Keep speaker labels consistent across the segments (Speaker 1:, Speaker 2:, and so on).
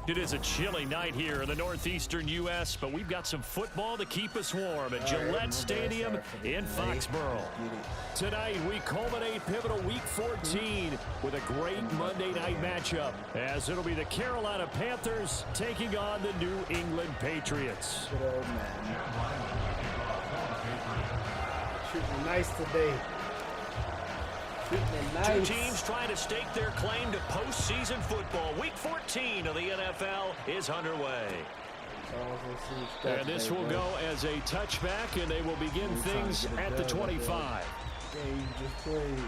Speaker 1: It is a chilly night here in the northeastern U.S., but we've got some football to keep us warm at Gillette Stadium in Foxborough. Tonight, we culminate pivotal Week 14 with a great Monday night matchup, as it'll be the Carolina Panthers taking on the New England Patriots.
Speaker 2: Good old man. Shooting nice today. Nice.
Speaker 1: Two teams trying to stake their claim to postseason football. Week 14 of the NFL is underway. And this will go as a touchback, and they will begin things at the 25.
Speaker 2: Just played.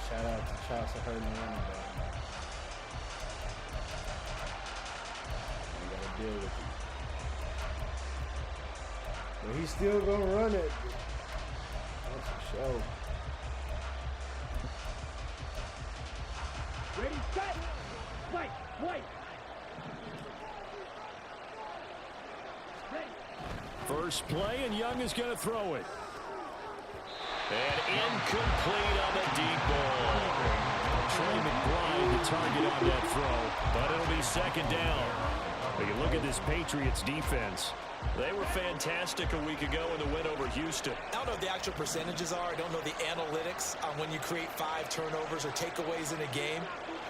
Speaker 2: Shout out to Charles for hurting the running back. You gotta deal with it. But he's still gonna run it. That's for sure.
Speaker 3: Ready, set, white.
Speaker 1: First play, and Young is going to throw it. And incomplete on the deep ball. Trey McBride the target on that throw, but it'll be second down. When you look at this Patriots defense, they were fantastic a week ago in the win over Houston.
Speaker 4: I don't know what the actual percentages are. I don't know the analytics on when you create 5 turnovers or takeaways in a game.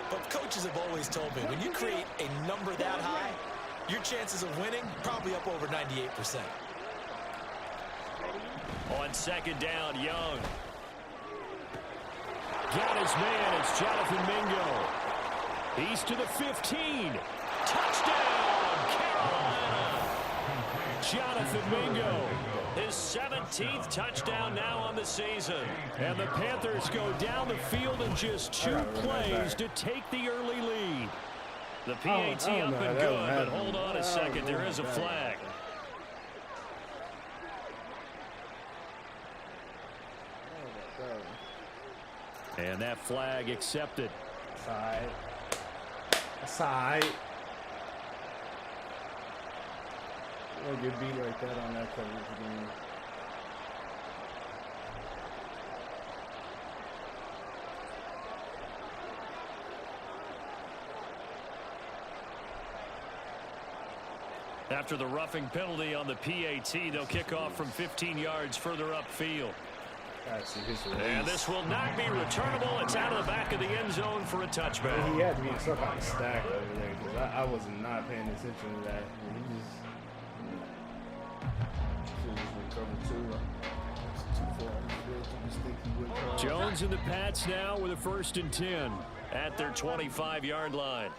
Speaker 4: But coaches have always told me, when you create a number that high, your chances of winning probably up over 98%.
Speaker 1: On second down, Young. Got his man. It's Jonathan Mingo. He's to the 15. Touchdown, Carolina. Jonathan Mingo. His 17th touchdown now on the season. And the Panthers go down the field in just 2 plays to take the early lead. The PAT up and good, but hold on a second. There is a flag. And that flag accepted.
Speaker 2: Side. We'll get beat like that on that coverage again.
Speaker 1: After the roughing penalty on the PAT, they'll kick off from 15 yards further upfield. And this will not be returnable. It's out of the back of the end zone for a touchback.
Speaker 2: He had to be in some kind of stack over there because I was not paying attention to that.
Speaker 1: Jones and the Pats now with a 1st and 10 at their 25-yard line.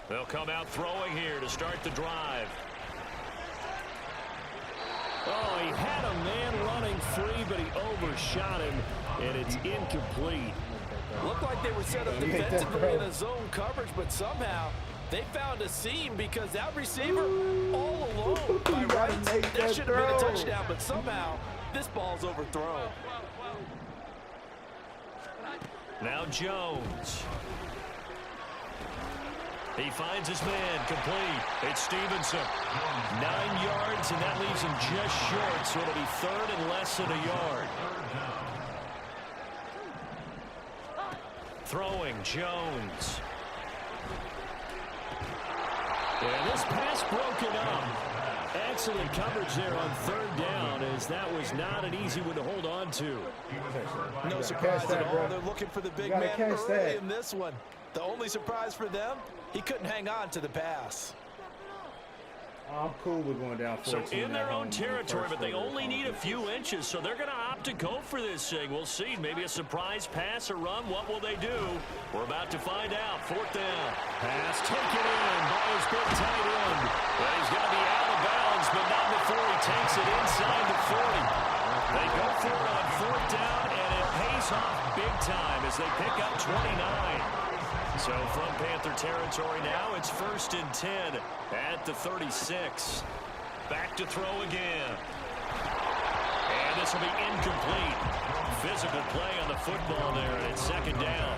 Speaker 1: They'll come out throwing here to start the drive. Oh, he had a man running free, but he overshot him, and it's incomplete.
Speaker 5: Looked like they were set up defensively in a zone coverage, but somehow they found a seam because that receiver all alone. By rights, that should have been a touchdown, but somehow this ball's overthrown.
Speaker 1: Now Jones. He finds his man complete. It's Stevenson. 9 yards, and that leaves him just short, so it'll be 3rd and less than a yard. Throwing, Jones. And this pass broken up. Excellent coverage there on 3rd down, as that was not an easy one to hold on to.
Speaker 4: No surprise at all. They're looking for the big man early in this one. The only surprise for them, he couldn't hang on to the pass.
Speaker 2: I'm cool with going down 14.
Speaker 1: So in their own territory, but they only need a few inches, so they're going to opt to go for this thing. We'll see. Maybe a surprise pass or run. What will they do? We're about to find out. 4th down. Pass taken in by his big tight end. Well, he's going to be out of bounds, but not before he takes it inside the 40. They go for it on 4th down, and it pays off big time as they pick up 29. So from Panther territory now, it's 1st and 10 at the 36. Back to throw again. And this will be incomplete. Physical play on the football there, and it's 2nd down.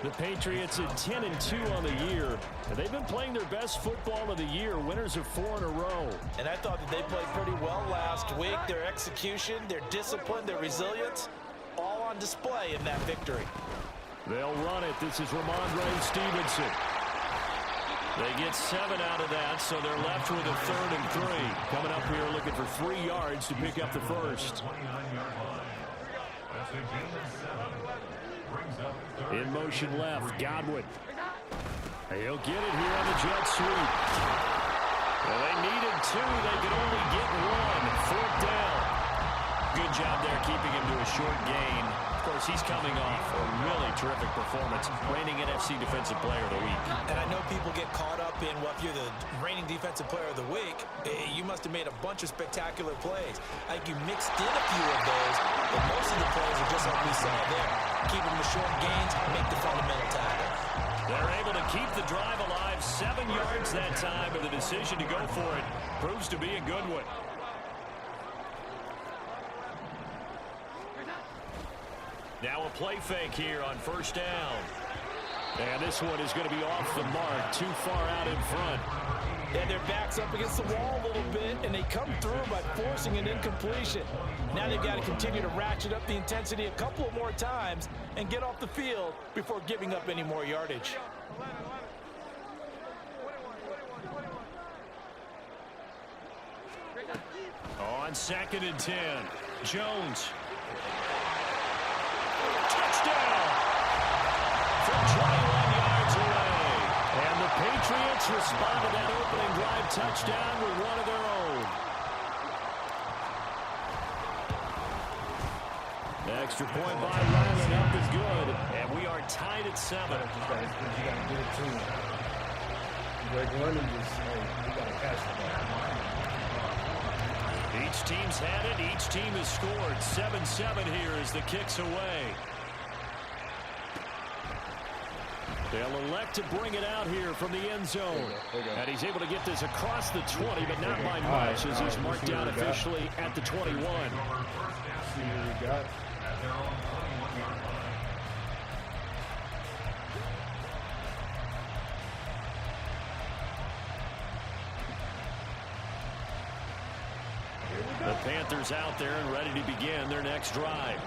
Speaker 1: The Patriots at 10 and 2 on the year. And they've been playing their best football of the year. Winners of 4 in a row.
Speaker 4: And I thought that they played pretty well last week. Their execution, their discipline, their resilience, all on display in that victory.
Speaker 1: They'll run it. This is Ramondre Stevenson. They get 7 out of that, so they're left with a 3rd and 3. Coming up here looking for 3 yards to pick up the first. In motion left, Godwin. He'll get it here on the jet sweep. Well, they needed 2. They could only get 1. 4th down. Good job there keeping him to a short gain. Of course, he's coming off a really terrific performance, reigning NFC Defensive Player of the Week.
Speaker 4: And I know people get caught up in, well, if you're the reigning Defensive Player of the Week, you must have made a bunch of spectacular plays. I think you mixed in a few of those, but most of the plays are just like we saw there. Keep them to short gains, make the fundamental tackle.
Speaker 1: They're able to keep the drive alive. 7 yards that time, but the decision to go for it proves to be a good one. Now a play fake here on 1st down. And this one is going to be off the mark, too far out in front.
Speaker 5: And their back's up against the wall a little bit, and they come through by forcing an incompletion. Now they've got to continue to ratchet up the intensity a couple of more times and get off the field before giving up any more yardage.
Speaker 1: On 2nd and 10, Jones. Touchdown! From 21 yards away. And the Patriots respond to that opening drive touchdown with one of their own. The extra point by Ryland up is good. And we are tied at 7.
Speaker 2: You got to get it to him. Greg London just, you got to catch the ball.
Speaker 1: Each team's had it. Each team has scored. 7-7 here as the kick's away. They'll elect to bring it out here from the end zone. And he's able to get this across the 20, but not by much, as he's marked down officially at the 21.
Speaker 2: See what we got.
Speaker 1: The Panthers out there and ready to begin their next drive.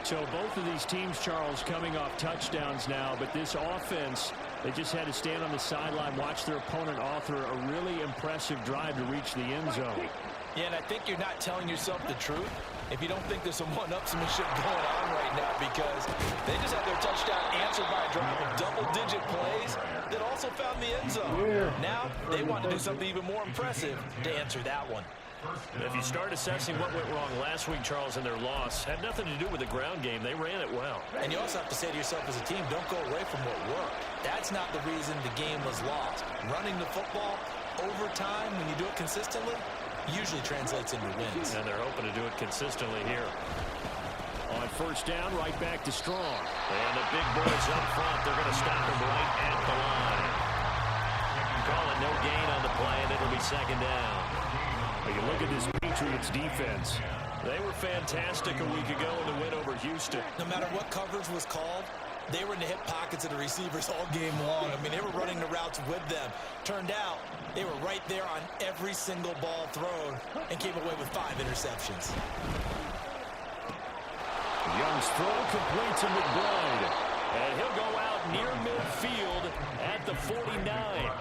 Speaker 1: So both of these teams, Charles, coming off touchdowns now, but this offense, they just had to stand on the sideline, watch their opponent author a really impressive drive to reach the end zone.
Speaker 5: Yeah, and I think you're not telling yourself the truth if you don't think there's some one-upsmanship going on right now, because they just had their touchdown answered by a drive of double-digit plays that also found the end zone. Now they want to do something even more impressive to answer that one.
Speaker 1: If you start assessing what went wrong last week, Charles, in their loss, had nothing to do with the ground game. They ran it well.
Speaker 4: And you also have to say to yourself as a team, don't go away from what worked. That's not the reason the game was lost. Running the football over time, when you do it consistently, usually translates into wins.
Speaker 1: And they're hoping to do it consistently here. On 1st down, right back to Strong. And the big boys up front, they're going to stop him right at the line. Calling no gain on the play, and it'll be 2nd down. You look at this Patriots defense. They were fantastic a week ago in the win over Houston.
Speaker 4: No matter what coverage was called, they were in the hip pockets of the receivers all game long. I mean, they were running the routes with them. Turned out, they were right there on every single ball thrown and came away with 5 interceptions.
Speaker 1: Young's throw complete to McBride. And he'll go out near midfield at the 49.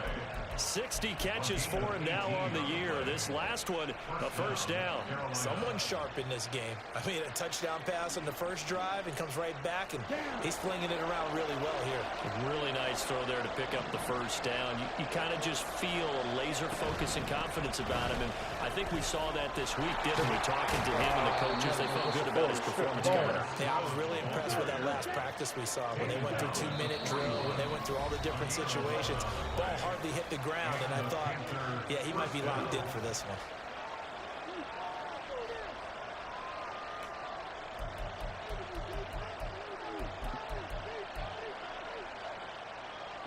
Speaker 1: 60 catches for him now on the year. This last one, a 1st down.
Speaker 4: Someone sharp in this game. I mean, a touchdown pass on the first drive and comes right back, and he's flinging it around really well here.
Speaker 1: Really nice throw there to pick up the 1st down. You kind of just feel a laser focus and confidence about him, and I think we saw that this week, didn't we? Talking to him and the coaches, they felt good about his performance coming up.
Speaker 4: Yeah, I was really impressed with that last practice we saw when they went through 2-minute drill, when they went through all the different situations. Ball hardly hit the ground, and I thought, yeah, he might be locked in for this one.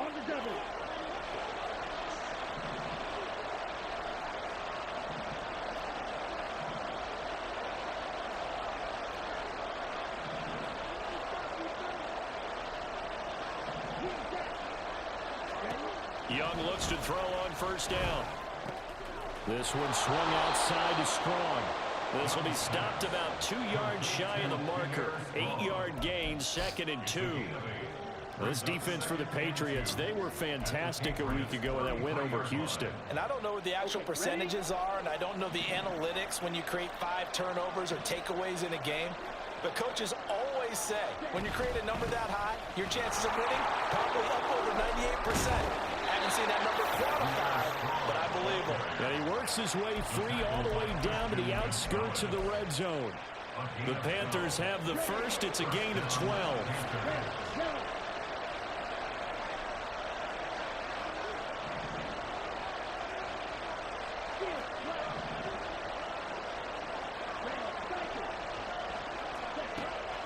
Speaker 3: On the double.
Speaker 1: Young looks to throw on 1st down. This one swung outside to Strong. This will be stopped about 2 yards shy of the marker. 8-yard gain, 2nd and 2. This defense for the Patriots, they were fantastic a week ago in that win over Houston.
Speaker 5: And I don't know what the actual percentages are, and I don't know the analytics when you create 5 turnovers or takeaways in a game. But coaches always say, when you create a number that high, your chances of winning probably up over 98%. Haven't seen that number quantified, but I believe him.
Speaker 1: And he works his way free all the way down to the outskirts of the red zone. The Panthers have the first. It's a gain of 12.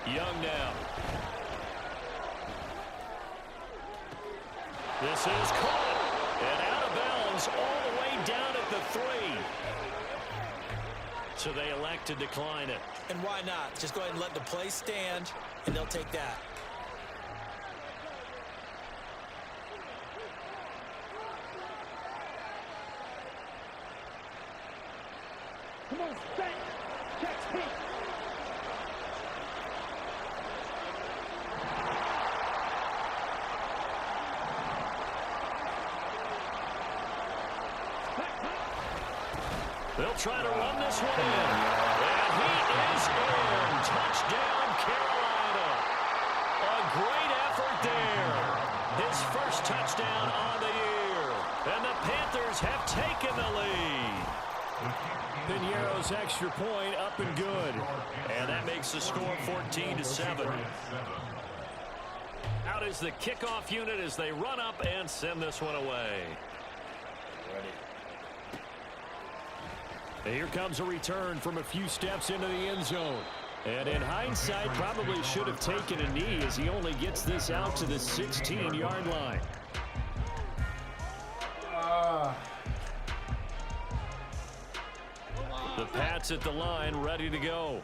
Speaker 1: Young now. This is caught. And out of bounds all the way down at the 3. So they elect to decline it.
Speaker 4: And why not? Just go ahead and let the play stand, and they'll take that.
Speaker 3: Come on, stay. Catch me.
Speaker 1: They'll try to run this one in. And he is in. Touchdown, Carolina. A great effort there. His first touchdown on the year. And the Panthers have taken the lead. Piñeiro's extra point up and good. And that makes the score 14-7. Out is the kickoff unit as they run up and send this one away. Here comes a return from a few steps into the end zone. And in hindsight, probably should have taken a knee as he only gets this out to the 16-yard line. The Pats at the line, ready to go.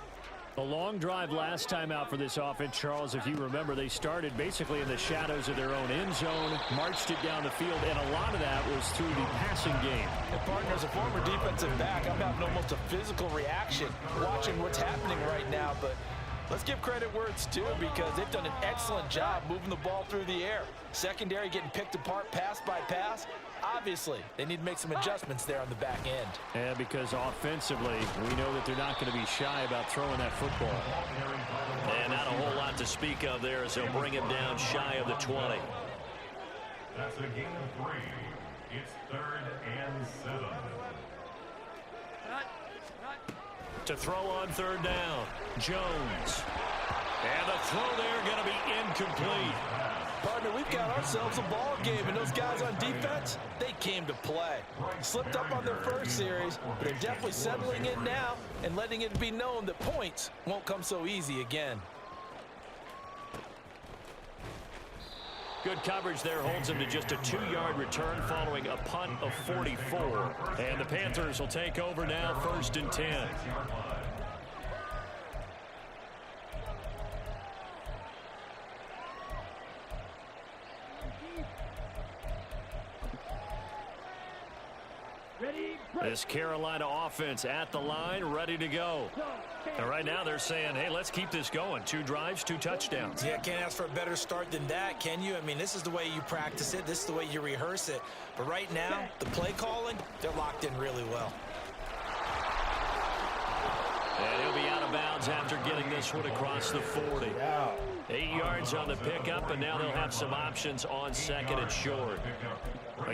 Speaker 1: A long drive last time out for this offense, Charles. If you remember, they started basically in the shadows of their own end zone, marched it down the field, and a lot of that was through the passing game.
Speaker 5: And partner, as a former defensive back, I'm having almost a physical reaction watching what's happening right now. But let's give credit where it's due, because they've done an excellent job moving the ball through the air. Secondary getting picked apart pass by pass. Obviously, they need to make some adjustments there on the back end.
Speaker 1: And because offensively, we know that they're not going to be shy about throwing that football. And not a whole lot to speak of there as they'll bring him down shy of the 20.
Speaker 6: That's a gain of 3. It's 3rd and 7.
Speaker 1: To throw on 3rd down, Jones. And the throw there going to be incomplete.
Speaker 5: Partner, we've got ourselves a ball game, and those guys on defense, they came to play. Slipped up on their first series, but they're definitely settling in now and letting it be known that points won't come so easy again.
Speaker 1: Good coverage there holds him to just a 2-yard return following a punt of 44. And the Panthers will take over now, 1st and 10. This Carolina offense at the line, ready to go. And right now they're saying, hey, let's keep this going. 2 drives, 2 touchdowns.
Speaker 4: Yeah, can't ask for a better start than that, can you? I mean, this is the way you practice it. This is the way you rehearse it. But right now, the play calling, they're locked in really well.
Speaker 1: And he'll be out of bounds after getting this one across the 40. 8 yards on the pickup, and now they'll have some options on 2nd and short.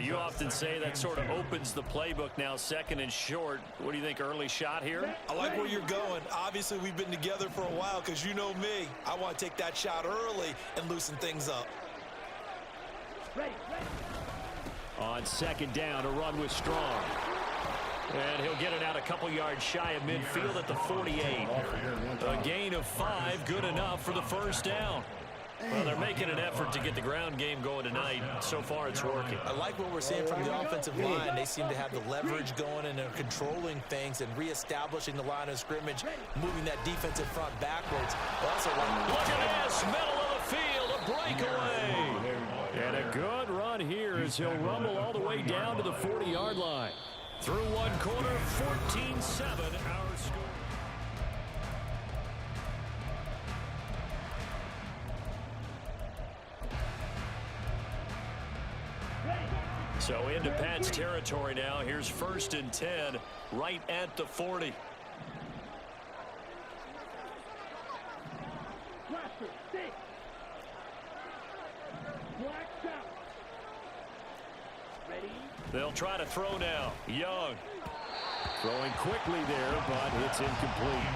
Speaker 1: You often say that sort of opens the playbook now, 2nd and short. What do you think, early shot here?
Speaker 4: I like where you're going. Obviously, we've been together for a while because you know me. I want to take that shot early and loosen things up.
Speaker 1: On 2nd down, a run with Strong. And he'll get it out a couple yards shy of midfield at the 48. A gain of 5, good enough for the 1st down. Well, they're making an effort to get the ground game going tonight. So far, it's working.
Speaker 4: I like what we're seeing from the offensive line. They seem to have the leverage going, and they're controlling things and reestablishing the line of scrimmage, moving that defensive front backwards. Also,
Speaker 1: look at this, middle of the field, a breakaway. And a good run here as he'll rumble all the way down to the 40-yard line. Through one quarter, 14-7, our score. So into Pat's territory now. Here's 1st and 10 right at the 40. They'll try to throw now. Young. Throwing quickly there, but it's incomplete.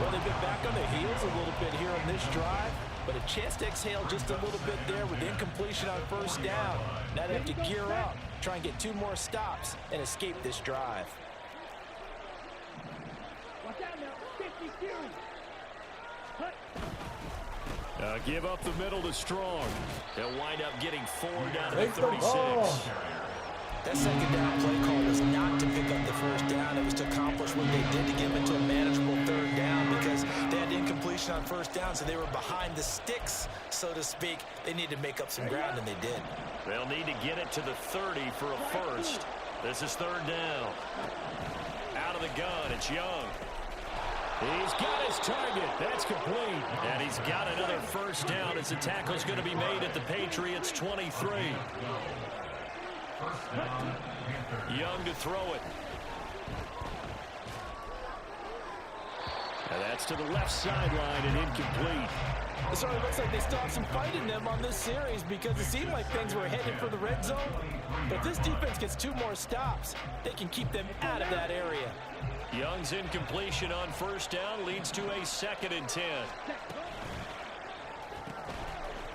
Speaker 5: Well, they've been back on their heels a little bit here on this drive, but a chance to exhale just a little bit there with incompletion on 1st down. Now they have to gear up, try and get 2 more stops, and escape this drive.
Speaker 1: Give up the middle to Strong. They'll wind up getting 4 down to
Speaker 2: Take the
Speaker 1: 36.
Speaker 2: ball.
Speaker 4: That 2nd down play call was not to pick up the 1st down. It was to accomplish what they did to get them into a manageable 3rd down because they had incompletion on 1st down, so they were behind the sticks, so to speak. They needed to make up some ground, and they did.
Speaker 1: They'll need to get it to the 30 for a 1st. This is 3rd down. Out of the gun, it's Young. He's got his target. That's complete. And he's got another 1st down as the tackle's going to be made at the Patriots' 23. Young to throw it. And that's to the left sideline and incomplete.
Speaker 5: It sort of looks like they still have some fight in them on this series because it seemed like things were headed for the red zone. But if this defense gets 2 more stops, they can keep them out of that area.
Speaker 1: Young's incompletion on 1st down leads to a 2nd and 10.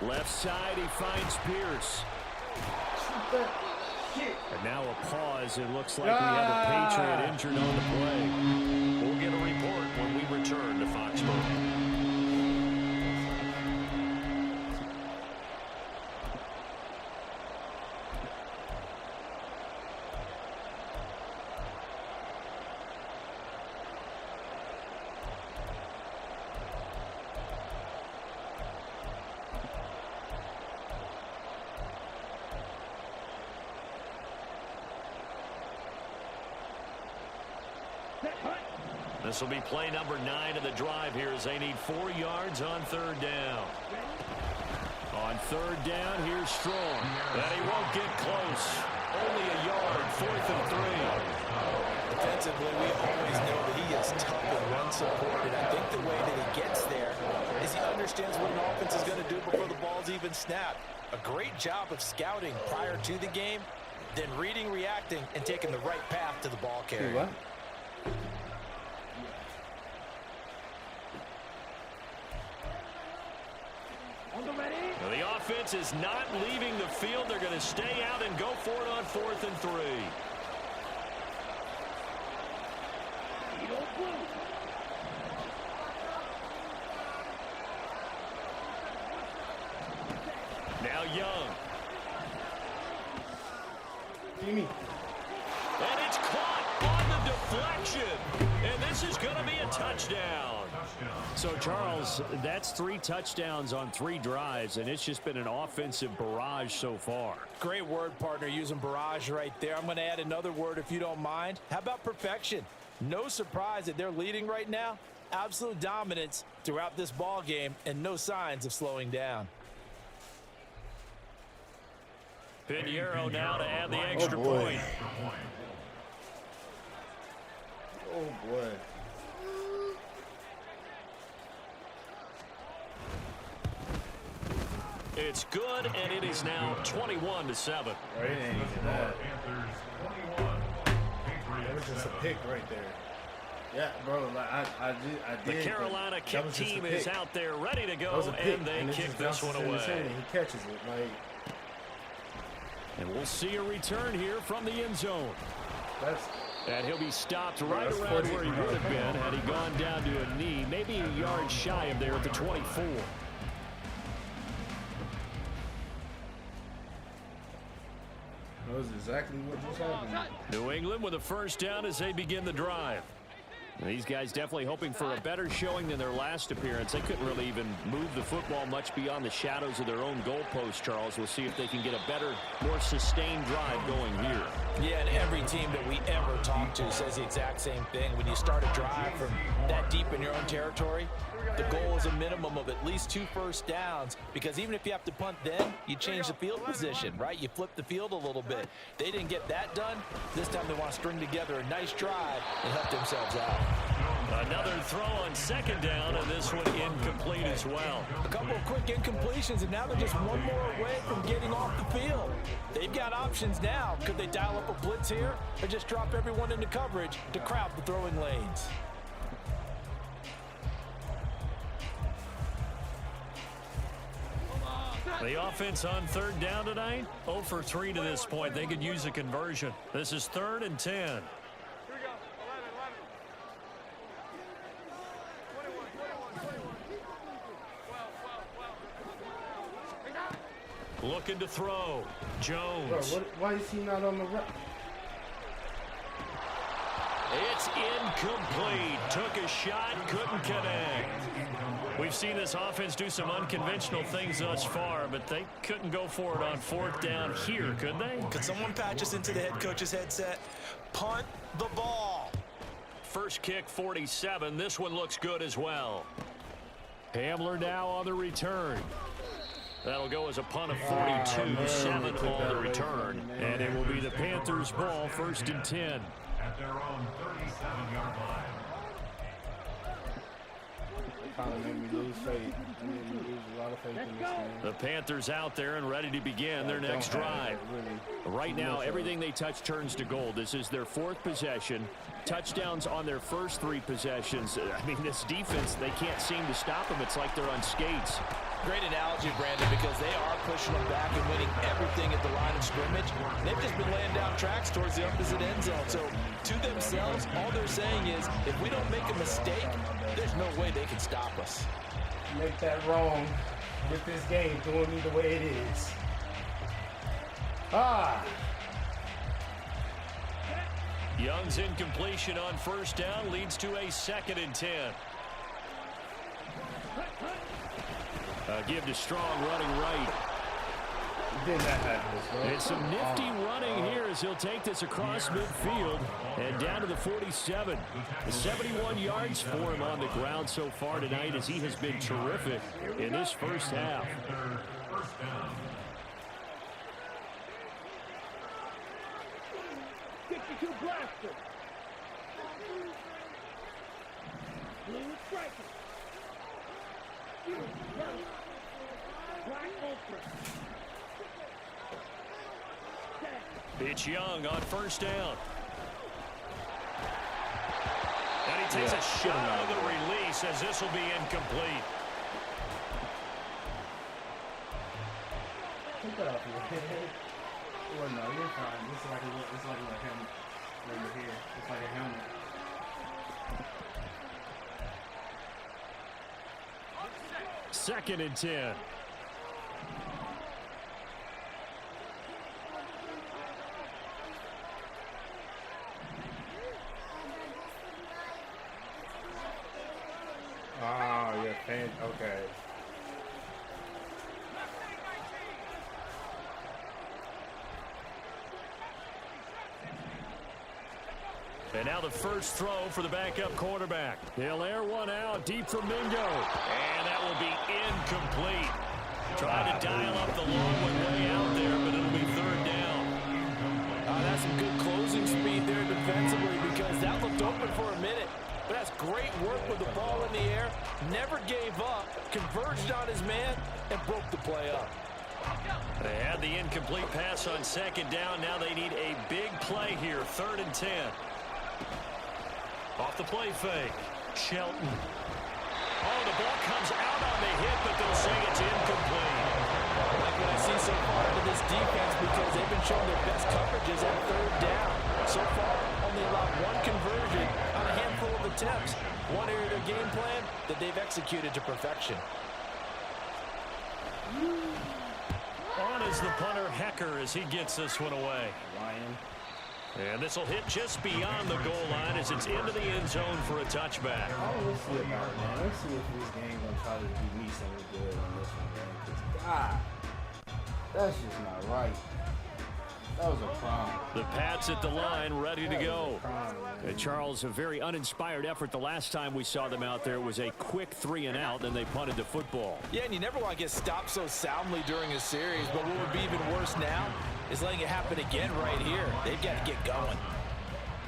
Speaker 1: Left side, he finds Pierce. And now a pause. It looks like we have a Patriot injured on the play. We'll get a report when we return to Foxborough. This will be play number 9 of the drive here as they need 4 yards on 3rd down. On 3rd down, here's Strong. That he won't get close. Only a yard, 4th and 3.
Speaker 4: Defensively, we always know that he is tough and run support, and I think the way that he gets there is he understands what an offense is going to do before the ball's even snapped. A great job of scouting prior to the game, then reading, reacting, and taking the right path to the ball carrier.
Speaker 1: Well, the offense is not leaving the field. They're going to stay out and go for it on 4th and 3. Now Young.
Speaker 2: Jimmy.
Speaker 1: And it's caught on the deflection. And this is going to be a touchdown. So, Charles, that's 3 touchdowns on 3 drives, and it's just been an offensive barrage so far.
Speaker 5: Great word, partner, using barrage right there. I'm going to add another word if you don't mind. How about perfection? No surprise that they're leading right now. Absolute dominance throughout this ball game and no signs of slowing down.
Speaker 1: Pinheiro now to add the extra point.
Speaker 2: Oh, boy.
Speaker 1: It's good, and it is now 21-7.
Speaker 2: Right, it ain't even that. That was just a pick right there. Yeah, bro, like I did.
Speaker 1: The Carolina kick team is out there ready to go, and they kick this one away.
Speaker 2: He catches it, like.
Speaker 1: And we'll see a return here from the end zone. And he'll be stopped right around where he would have been had he gone down to a knee, maybe a yard shy of there at the 24.
Speaker 2: That was exactly what just happened.
Speaker 1: New England with a 1st down as they begin the drive. These guys definitely hoping for a better showing than their last appearance. They couldn't really even move the football much beyond the shadows of their own goalpost, Charles. We'll see if they can get a better, more sustained drive going here.
Speaker 5: Yeah, and every team that we ever talk to says the exact same thing. When you start a drive from that deep in your own territory, the goal is a minimum of at least 2 first downs, because even if you have to punt then, you change the field position, right? You flip the field a little bit. They didn't get that done. This time they want to string together a nice drive and help themselves out.
Speaker 1: Another throw on 2nd down, and this one incomplete as well.
Speaker 5: A couple of quick incompletions, and now they're just one more away from getting off the field. They've got options now. Could they dial up a blitz here or just drop everyone into coverage to crowd the throwing lanes?
Speaker 1: The offense on 3rd down tonight, 0 for 3 to this point. They could use a conversion. This is 3rd and 10. Looking to throw. Jones.
Speaker 2: Bro, why is he not on the right?
Speaker 1: It's incomplete. Took a shot, couldn't connect. We've seen this offense do some unconventional things thus far, but they couldn't go for it on 4th down here, could they?
Speaker 4: Could someone patch us into the head coach's headset? Punt the ball.
Speaker 1: First kick, 47. This one looks good as well. Hamler now on the return. That'll go as a punt of 42, 7 on the return. And it will be the Panthers' ball, 1st and 10.
Speaker 6: At their own 37-yard line.
Speaker 2: Kind of made me lose faith. It made me lose a lot of faith in this game.
Speaker 1: The Panthers out there and ready to begin their next drive. Right now, everything they touch turns to gold. This is their 4th possession. Touchdowns on their first 3 possessions. I mean, this defense, they can't seem to stop them. It's like they're on skates.
Speaker 5: Great analogy, Brandon, because they are pushing them back and winning everything at the line of scrimmage. They've just been laying down tracks towards the opposite end zone. So to themselves, all they're saying is, if we don't make a mistake, there's no way they can stop us.
Speaker 2: Make that wrong with this game, doing me the way it is.
Speaker 1: Young's incompletion on 1st down leads to a 2nd and 10. Give to Strong running right. And some nifty running here as he'll take this across midfield and down to the 47. The 71 yards for him on the ground so far tonight, as he has been terrific in this first half.
Speaker 6: First down.
Speaker 3: 62 blaster. Blue striker. Black ultra.
Speaker 1: It's Young on 1st down. And he takes a shot on the release, as this will be incomplete.
Speaker 2: Take that off your head. Well, no, you're fine. It's like a helmet right here. It's like a helmet.
Speaker 1: Second and 10.
Speaker 2: Oh, yeah, okay.
Speaker 1: And now the first throw for the backup quarterback. He'll air one out deep for Mingo. And that will be incomplete. Trying to dial up the long one way out there, but it'll be 3rd down.
Speaker 5: That's some good closing speed there defensively, because that looked open for a minute. But that's great work with the ball in the air. Never gave up, converged on his man, and broke the play up.
Speaker 1: They had the incomplete pass on 2nd down. Now they need a big play here, 3rd and 10. Off the play fake. Shelton. Oh, the ball comes out on the hit, but they'll say it's incomplete.
Speaker 5: I like what I see so far into this defense, because they've been showing their best coverages on 3rd down. So far, only allowed 1 conversion on a handful of attempts. One area of their game plan that they've executed to perfection.
Speaker 1: On is the punter, Hecker, as he gets this one away.
Speaker 2: Lion.
Speaker 1: And this will hit just beyond the goal line as it's into the end zone for a touchback.
Speaker 2: Let's see about it, man. Let's see if this game gonna try to do me something good on this one, man. 'Cause God, that's just not right. That was a crime.
Speaker 1: The Pats at the line, ready to go. Charles, a very uninspired effort the last time we saw them out there. It was a quick 3-and-out, then they punted the football.
Speaker 5: Yeah, and you never want to get stopped so soundly during a series, but what would be even worse now is letting it happen again right here. They've got to get going.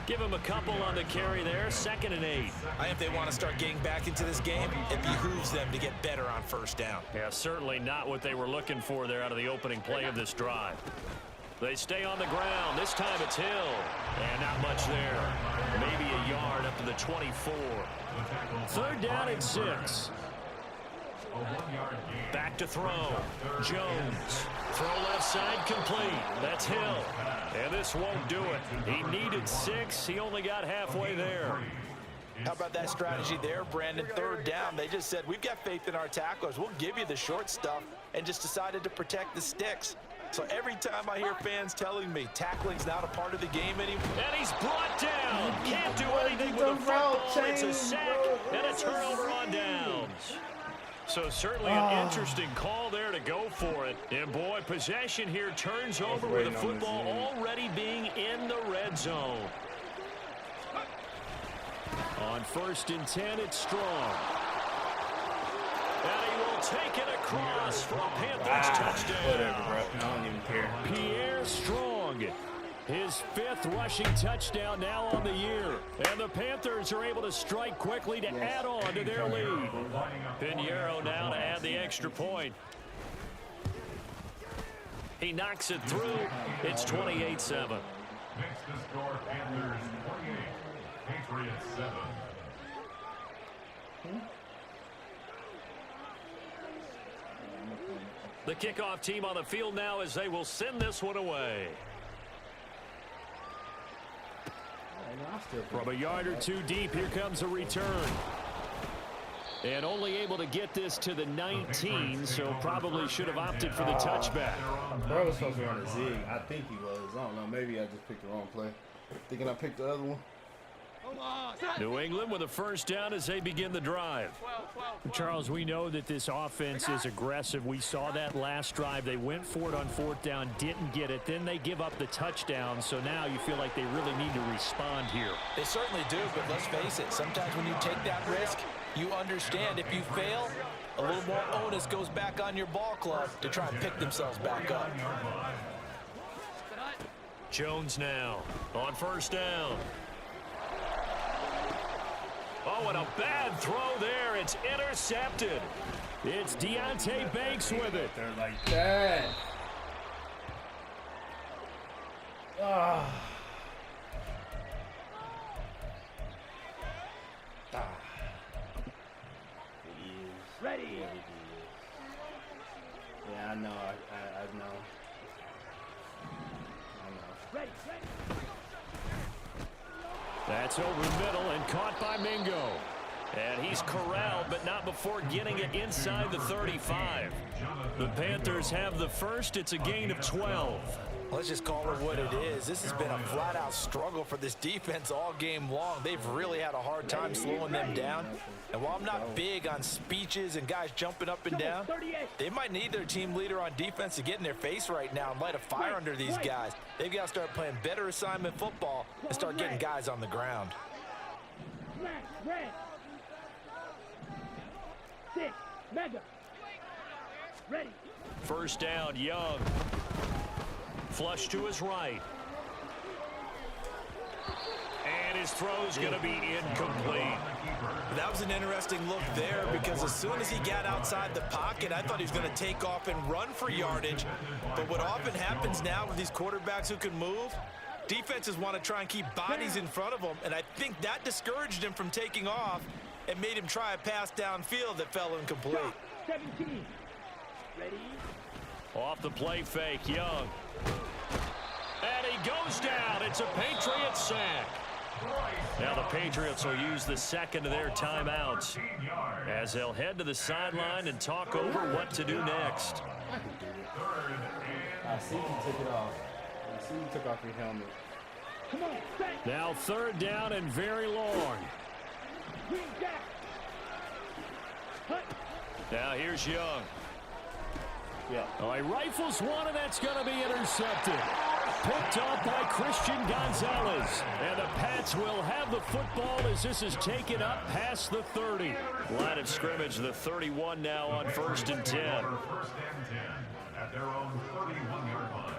Speaker 1: Give him a couple on the carry there, 2nd and 8.
Speaker 4: I think if they want to start getting back into this game, it behooves them to get better on first down.
Speaker 1: Yeah, certainly not what they were looking for there out of the opening play of this drive. They stay on the ground. This time it's Hill. And not much there. Maybe a yard up to the 24. 3rd down and 6. Back to throw. Jones. Throw left side complete. That's Hill. And this won't do it. He needed 6. He only got halfway there.
Speaker 5: How about that strategy there, Brandon? 3rd down. They just said, we've got faith in our tacklers. We'll give you the short stuff, and just decided to protect the sticks. So every time I hear fans telling me tackling's not a part of the game anymore.
Speaker 1: And he's brought down. Can't do anything with the football. It's a sack and a turnover on downs. So certainly an interesting call there to go for it. And boy, possession here turns over with the football already being in the red zone. On 1st and 10, it's Strong. And he will take it across for a Panthers touchdown.
Speaker 2: Whatever, bro. I don't even care.
Speaker 1: Pierre Strong, his 5th rushing touchdown now on the year. And the Panthers are able to strike quickly to add on to their lead. Pinheiro now to add the extra point. He knocks it through. It's 28-7.
Speaker 6: Next to score, Panthers 28, Patriots 7.
Speaker 1: The kickoff team on the field now as they will send this one away. From a yard or 2 deep, here comes a return. And only able to get this to the 19, so probably should have opted for the touchback.
Speaker 2: Bro was supposed to run a zig. I think he was. I don't know. Maybe I just picked the wrong play. Thinking I picked the other one.
Speaker 1: New England with a 1st down as they begin the drive. Charles, we know that this offense is aggressive. We saw that last drive. They went for it on 4th down, didn't get it. Then they give up the touchdown. So now you feel like they really need to respond here.
Speaker 5: They certainly do, but let's face it. Sometimes when you take that risk, you understand if you fail, a little more onus goes back on your ball club to try and pick themselves back up.
Speaker 1: Jones now on 1st down. Oh, and a bad throw there. It's intercepted. It's Deontay Banks with it.
Speaker 2: They're like that.
Speaker 3: Ready.
Speaker 2: Yeah, I know. I know.
Speaker 3: Ready.
Speaker 1: That's over middle and caught by Mingo. And he's corralled, but not before getting it inside the 35. The Panthers have the 1st. It's a gain of 12.
Speaker 5: Let's just call it what it is. This has been a flat-out struggle for this defense all game long. They've really had a hard time slowing them down. And while I'm not big on speeches and guys jumping up and down, they might need their team leader on defense to get in their face right now and light a fire under these guys. They've got to start playing better assignment football and start getting guys on the ground.
Speaker 3: Red. 6. Mega. Ready.
Speaker 1: 1st down, Young. Flush to his right. And his throw's going to be incomplete.
Speaker 4: That was an interesting look there because as soon as he got outside the pocket, I thought he was going to take off and run for yardage. But what often happens now with these quarterbacks who can move, defenses want to try and keep bodies in front of them, and I think that discouraged him from taking off and made him try a pass downfield that fell incomplete.
Speaker 3: 17. Ready.
Speaker 1: Off the play fake, Young. And he goes down. It's a Patriots sack. Now the Patriots will use the 2nd of their timeouts as they'll head to the sideline and talk over what to do next.
Speaker 2: I see you took it off. I see you took off your helmet.
Speaker 3: Come on, set.
Speaker 1: Now 3rd down and very long.
Speaker 3: Green jack. Hut.
Speaker 1: Now here's Young.
Speaker 2: Yeah.
Speaker 1: Oh, he rifles one, and that's going to be intercepted. Picked off by Christian Gonzalez. And the Pats will have the football as this is taken up past the 30. Line of scrimmage, the 31 now on 1st and 10.
Speaker 6: 1st and 10 at their own 31-yard line.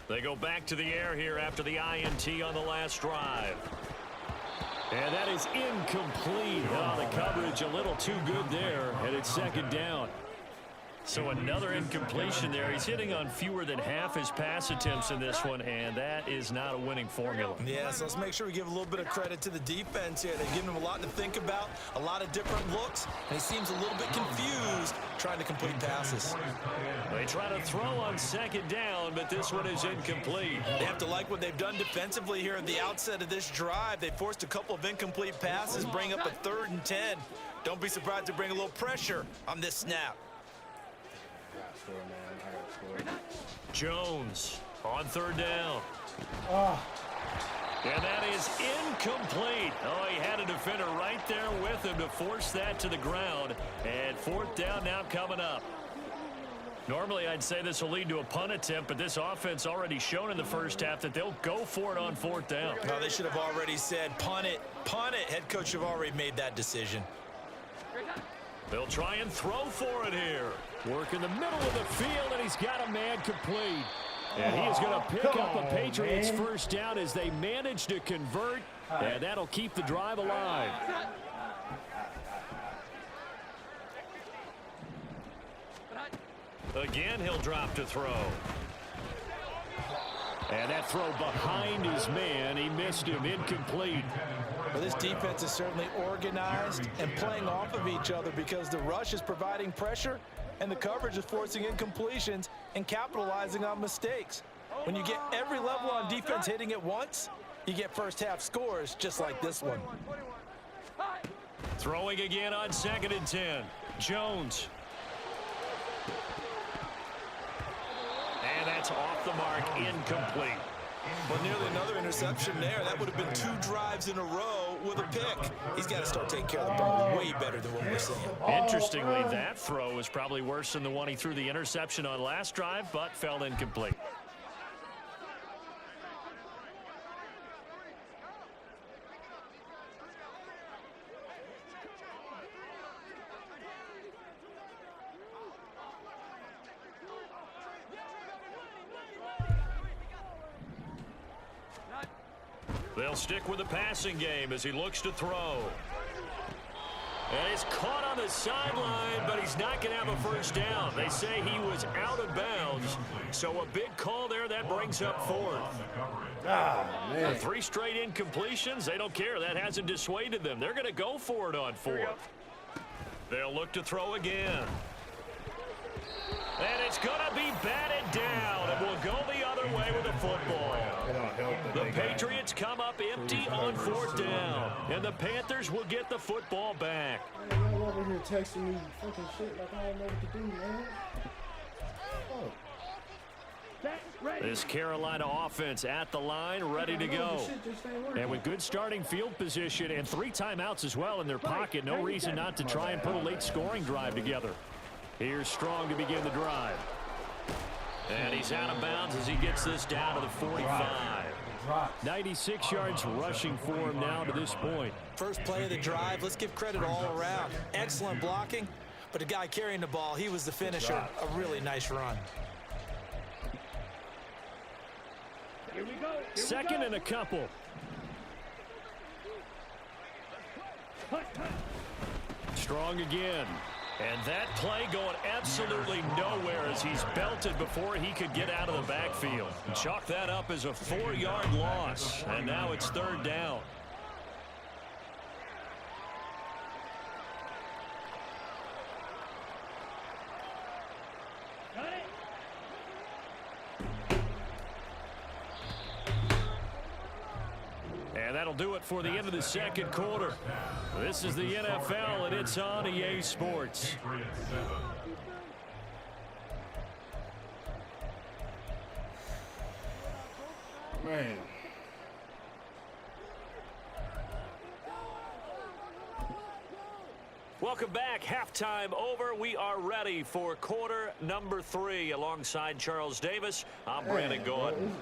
Speaker 1: They go back to the air here after the INT on the last drive. And that is incomplete. Oh, the coverage a little too good there, and it's 2nd down. So another incompletion there. He's hitting on fewer than half his pass attempts in this one, and that is not a winning formula.
Speaker 4: Yeah, so let's make sure we give a little bit of credit to the defense here. They've given him a lot to think about, a lot of different looks, and he seems a little bit confused trying to complete passes.
Speaker 1: They try to throw on 2nd down, but this one is incomplete.
Speaker 4: They have to like what they've done defensively here at the outset of this drive. They forced a couple of incomplete passes, bring up a 3rd and 10. Don't be surprised to bring a little pressure on this snap.
Speaker 1: Jones on 3rd down.
Speaker 2: Oh.
Speaker 1: And that is incomplete. Oh, he had a defender right there with him to force that to the ground. And 4th down now coming up. Normally, I'd say this will lead to a punt attempt, but this offense already shown in the 1st half that they'll go for it on 4th down.
Speaker 4: No, they should have already said, punt it, punt it. Head coach have already made that decision.
Speaker 1: They'll try and throw for it here. Work in the middle of the field, and he's got a man complete. And he is going to pick up a Patriots 1st down as they manage to convert, and that'll keep the drive alive. Again, he'll drop to throw. And that throw behind his man, he missed him, incomplete.
Speaker 5: Well, this defense is certainly organized and playing off of each other because the rush is providing pressure and the coverage is forcing incompletions and capitalizing on mistakes. When you get every level on defense hitting at once, you get 1st half scores just like this one.
Speaker 1: Throwing again on 2nd and 10. Jones. And that's off the mark, incomplete.
Speaker 4: Well, nearly another interception there. That would have been 2 drives in a row with a pick. He's got to start taking care of the ball way better than what we're seeing.
Speaker 1: Interestingly, that throw was probably worse than the one he threw the interception on last drive, but fell incomplete. They'll stick with the passing game as he looks to throw. And it's caught on the sideline, but he's not going to have a 1st down. They say he was out of bounds. So a big call there that brings up 4th.
Speaker 2: Ah, man.
Speaker 1: 3 straight incompletions. They don't care. That hasn't dissuaded them. They're going to go for it on 4th. They'll look to throw again. And it's going to be batted down, and we'll go the other way with the football. The Patriots come up empty on 4th down, and the Panthers will get the football back.
Speaker 2: Man, y'all over here texting me fucking shit like I don't know what to do, man. Oh.
Speaker 1: This Carolina offense at the line, ready to go. And with good starting field position and 3 timeouts as well in their pocket, no reason not to try and put a late scoring drive together. Here's Strong to begin the drive. And he's out of bounds as he gets this down to the 45. 96 yards rushing for him now to this point.
Speaker 4: First play of the drive, let's give credit all around. Excellent blocking, but the guy carrying the ball, he was the finisher. A really nice run.
Speaker 3: Here we go.
Speaker 1: 2nd and a couple. Strong again. And that play going absolutely nowhere as he's belted before he could get out of the backfield. Chalk that up as a 4-yard loss. And now it's 3rd down. And that'll do it for the end of the 2nd quarter. This is the NFL, and it's on EA Sports.
Speaker 2: Man.
Speaker 1: Welcome back. Halftime over. We are ready for quarter number 3. Alongside Charles Davis, I'm Brandon Gordon.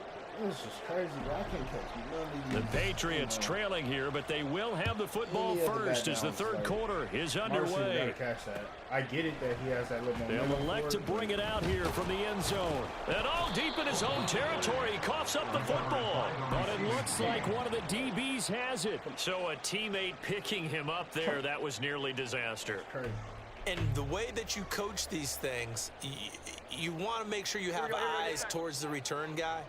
Speaker 2: It's just crazy, bro. I can't catch none of these.
Speaker 1: The Patriots trailing here, but they will have the football first as the third quarter is underway.
Speaker 2: Catch that. I get it that he has that little momentum.
Speaker 1: They'll elect to bring it out here from the end zone. And all deep in his own territory, he coughs up the football. But it looks like one of the DBs has it. So a teammate picking him up there, that was nearly disaster.
Speaker 2: Crazy.
Speaker 4: And the way that you coach these things, you want to make sure you have eyes towards the return guy,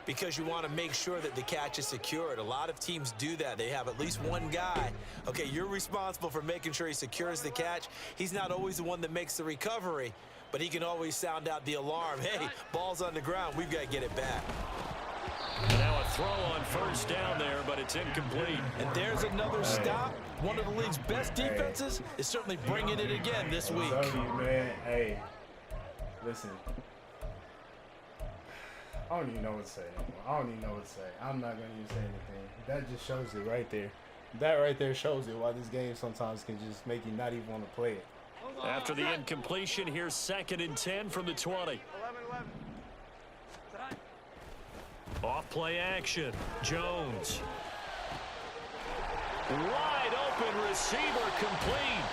Speaker 4: because you want to make sure that the catch is secured. A lot of teams do that. They have at least one guy. Okay, you're responsible for making sure he secures the catch. He's not always the one that makes the recovery, but he can always sound out the alarm. Hey, ball's on the ground. We've got to get it back.
Speaker 1: Now a throw on first down there, but it's incomplete.
Speaker 5: And there's another stop. One of the league's best defenses is certainly bringing it again this week.
Speaker 2: I'm telling you, man. Hey, listen. I don't even know what to say anymore. I don't even know what to say. I'm not going to even say anything. That just shows it right there. That right there shows it why this game sometimes can just make you not even want to play it.
Speaker 1: After the incompletion, here's 2nd and 10 from the 20.
Speaker 3: 11-11.
Speaker 1: Off play action. Jones. Wide open receiver complete.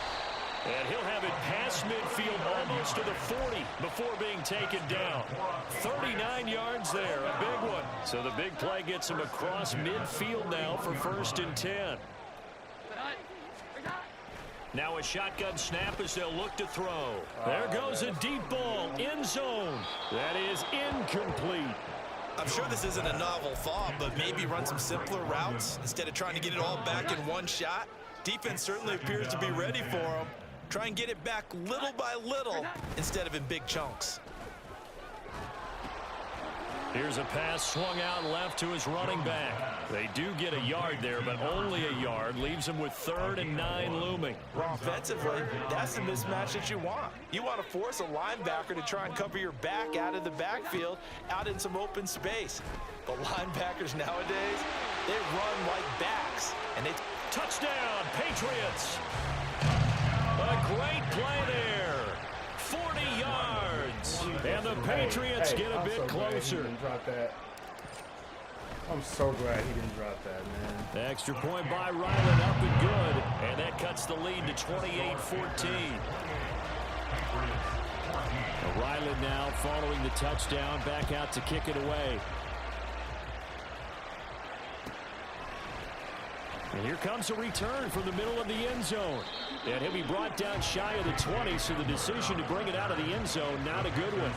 Speaker 1: And he'll have it past midfield almost to the 40 before being taken down. 39 yards there, a big one. So the big play gets him across midfield now for 1st and 10. Now a shotgun snap as they'll look to throw. There goes a deep ball, end zone. That is incomplete.
Speaker 4: I'm sure this isn't a novel thought, but maybe run some simpler routes instead of trying to get it all back in one shot. Defense certainly appears to be ready for him. Try and get it back little by little instead of in big chunks.
Speaker 1: Here's a pass swung out left to his running back. They do get a yard there, but only a yard. Leaves him with 3rd and 9 looming.
Speaker 5: Well, offensively, that's the mismatch that you want. You want to force a linebacker to try and cover your back out of the backfield, out in some open space. But linebackers nowadays, they run like backs. And they
Speaker 1: touchdown, Patriots. A great play there. 40 yards. And the Patriots get a bit closer.
Speaker 2: I'm so glad he didn't drop that, man.
Speaker 1: The extra point by Ryland up and good. And that cuts the lead to 28-14. Ryland now following the touchdown, back out to kick it away. And here comes a return from the middle of the end zone. And he'll be brought down shy of the 20, so the decision to bring it out of the end zone, not a good one.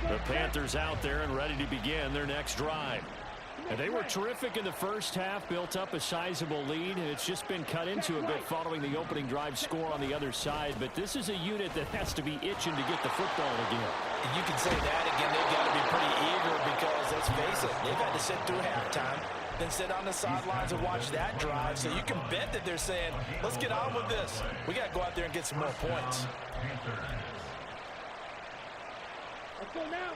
Speaker 1: The Panthers out there and ready to begin their next drive. And they were terrific in the first half, built up a sizable lead, and it's just been cut into a bit following the opening drive score on the other side. But this is a unit that has to be itching to get the football again.
Speaker 5: You can say that again. They've got to be pretty eager because, let's face it, they've had to sit through halftime, then sit on the sidelines and watch that drive. So you can bet that they're saying, let's get on with this. We got to go out there and get some more points.
Speaker 3: Let's go now.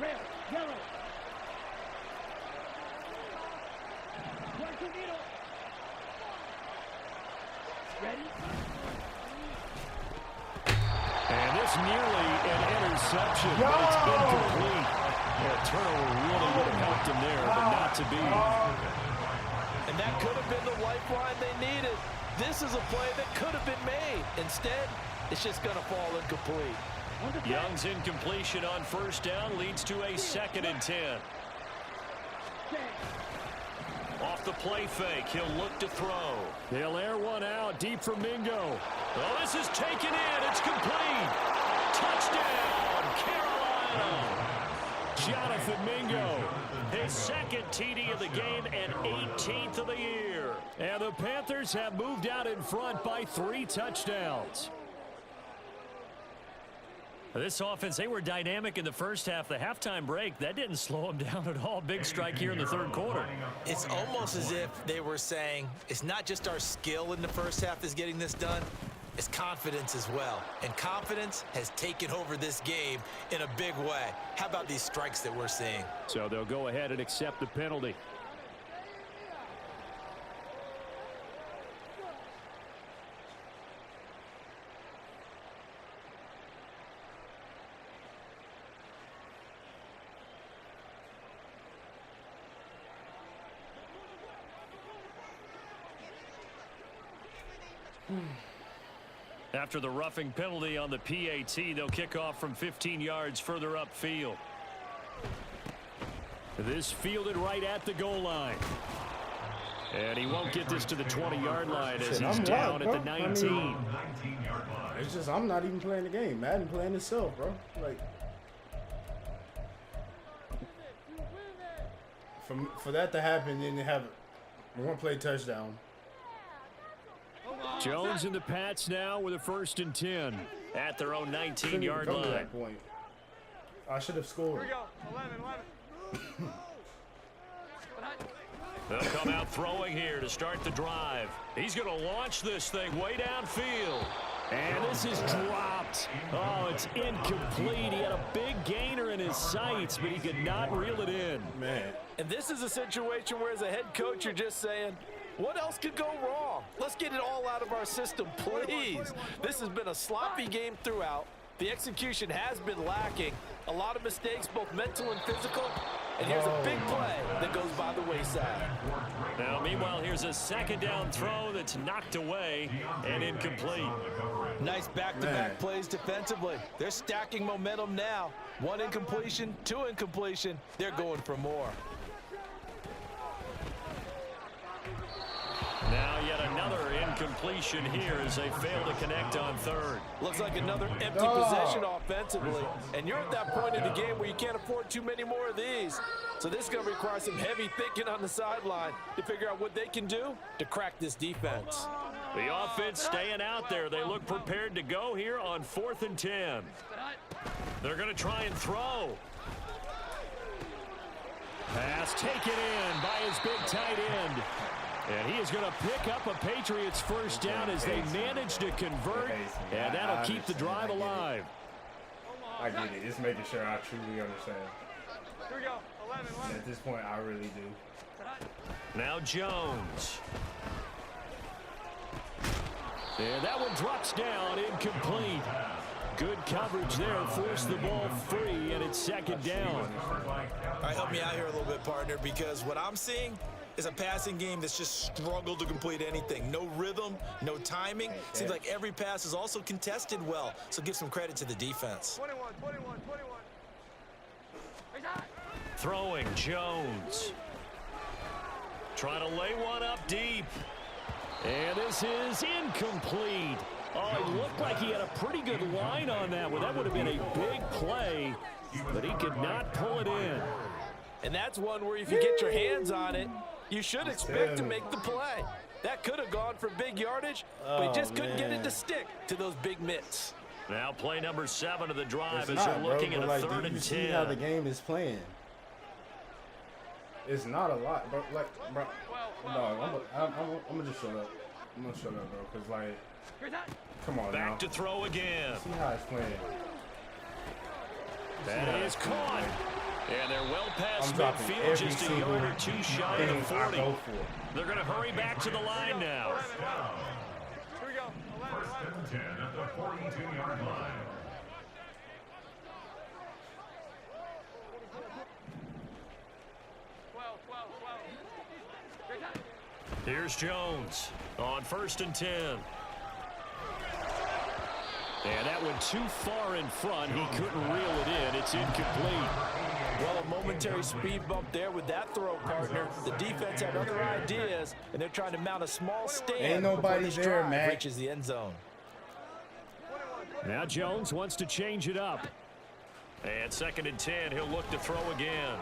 Speaker 3: Red, yellow. Right to needle. Ready?
Speaker 1: And this nearly an interception, but it's incomplete. A turnover really would have helped him there, but not to be.
Speaker 5: And that could have been the lifeline they needed. This is a play that could have been made. Instead, it's just going to fall incomplete.
Speaker 1: Young's incompletion on first down leads to a 2nd and 10. Off the play fake, he'll look to throw. They'll air one out deep for Mingo. Oh, this is taken in. It's complete. Touchdown, Carolina. Jonathan Mingo, his 2nd TD of the game and 18th of the year. And the Panthers have moved out in front by 3 touchdowns. This offense, they were dynamic in the first half. The halftime break, that didn't slow them down at all. Big strike here in the third quarter.
Speaker 4: It's almost as if they were saying, it's not just our skill in the first half that's getting this done, it's confidence as well. And confidence has taken over this game in a big way. How about these strikes that we're seeing?
Speaker 1: So they'll go ahead and accept the penalty. After the roughing penalty on the PAT, they'll kick off from 15 yards further upfield. This fielded right at the goal line. And he won't get this to the 20-yard line as he's down at the 19.
Speaker 2: It's just I'm not even playing the game. Madden playing itself, bro. Like, for that to happen, then they have a one-play touchdown.
Speaker 1: Jones and the Pats now with a 1st and 10 at their own 19-yard
Speaker 2: Come to
Speaker 1: line.
Speaker 2: that point. I should have scored.
Speaker 3: Here we go. 11.
Speaker 1: They'll come out throwing here to start the drive. He's going to launch this thing way downfield. And this is dropped. Oh, it's incomplete. He had a big gainer in his sights, but he could not reel it in.
Speaker 2: Man.
Speaker 5: And this is a situation where, as a head coach, you're just saying, what else could go wrong? Let's get it all out of our system, please. This has been a sloppy game throughout. The execution has been lacking. A lot of mistakes, both mental and physical. And here's a big play that goes by the wayside.
Speaker 1: Now, meanwhile, here's a second down throw that's knocked away and incomplete.
Speaker 5: Nice back-to-back plays defensively. They're stacking momentum now. 1 incompletion, 2 incompletion. They're going for more.
Speaker 1: Now yet another incompletion here as they fail to connect on 3rd.
Speaker 5: Looks like another empty possession offensively. And you're at that point in the game where you can't afford too many more of these. So this is going to require some heavy thinking on the sideline to figure out what they can do to crack this defense.
Speaker 1: The offense staying out there. They look prepared to go here on 4th and 10. They're going to try and throw. Pass taken in by his big tight end. And he is going to pick up a Patriots first down as they manage to convert, and that'll keep the drive alive.
Speaker 2: I get it. It's making sure I truly understand.
Speaker 3: Here we go. 11.
Speaker 2: At this point, I really do.
Speaker 1: Now Jones. And that one drops down, incomplete. Good coverage there, forced the ball free, and it's 2nd down.
Speaker 4: All right, help me out here a little bit, partner, because what I'm seeing is a passing game that's just struggled to complete anything. No rhythm, no timing. Seems like every pass is also contested well, so give some credit to the defense.
Speaker 3: 21.
Speaker 1: Throwing, Jones. Trying to lay one up deep. And this is incomplete. Oh, it looked like he had a pretty good line on that one. That would have been a big play, but he could not pull it in.
Speaker 5: And that's one where if you get your hands on it, you should expect to make the play. That could have gone for big yardage, but he just couldn't get it to stick to those big mitts.
Speaker 1: Now play number 7 of the drive
Speaker 2: It's
Speaker 1: as
Speaker 2: not,
Speaker 1: you're looking
Speaker 2: bro,
Speaker 1: at a
Speaker 2: like,
Speaker 1: 3rd
Speaker 2: do you
Speaker 1: and
Speaker 2: see
Speaker 1: 10.
Speaker 2: how the game is playing? It's not a lot, bro. Like, bro, no, I'm gonna just shut up. I'm gonna shut up, bro, because, like, come on now.
Speaker 1: Back to throw again.
Speaker 2: See how it's playing.
Speaker 1: That is caught. And they're well past
Speaker 2: I'm dropping
Speaker 1: midfield,
Speaker 2: every
Speaker 1: just a
Speaker 2: single
Speaker 1: yard or 2 shy
Speaker 2: thing
Speaker 1: of
Speaker 2: I
Speaker 1: 40.
Speaker 2: go for.
Speaker 1: They're going to hurry back to the line now.
Speaker 3: Here we go. 11.
Speaker 6: 1st and 10 at the 42-yard line.
Speaker 1: Here's Jones on 1st and 10. And that went too far in front. He couldn't reel it in. It's incomplete.
Speaker 5: Well, a momentary speed bump there with that throw, partner. The defense had other ideas, and they're trying to mount a small stand.
Speaker 2: Ain't nobody
Speaker 5: before this
Speaker 2: there,
Speaker 5: drive
Speaker 2: man.
Speaker 5: reaches the end zone.
Speaker 1: Now Jones wants to change it up. And 2nd and 10, he'll look to throw again.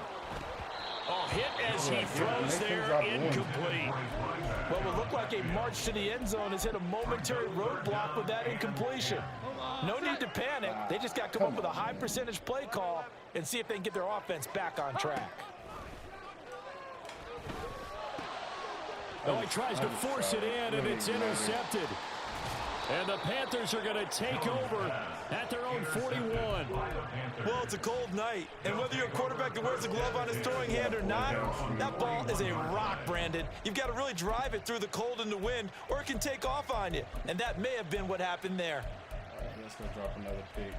Speaker 1: Oh, hit as he throws there, incomplete.
Speaker 5: Well, it looked like a march to the end zone has hit a momentary roadblock with that incompletion. No need to panic. They just got to come up with a high percentage play call and see if they can get their offense back on track.
Speaker 1: Oh, he tries to force it in, and it's intercepted. And the Panthers are going to take over at their own 41.
Speaker 4: Well, it's a cold night, and whether you're a quarterback that wears a glove on his throwing hand or not, that ball is a rock, Brandon. You've got to really drive it through the cold and the wind, or it can take off on you. And that may have been what happened there.
Speaker 2: Let's go drop another pick, man.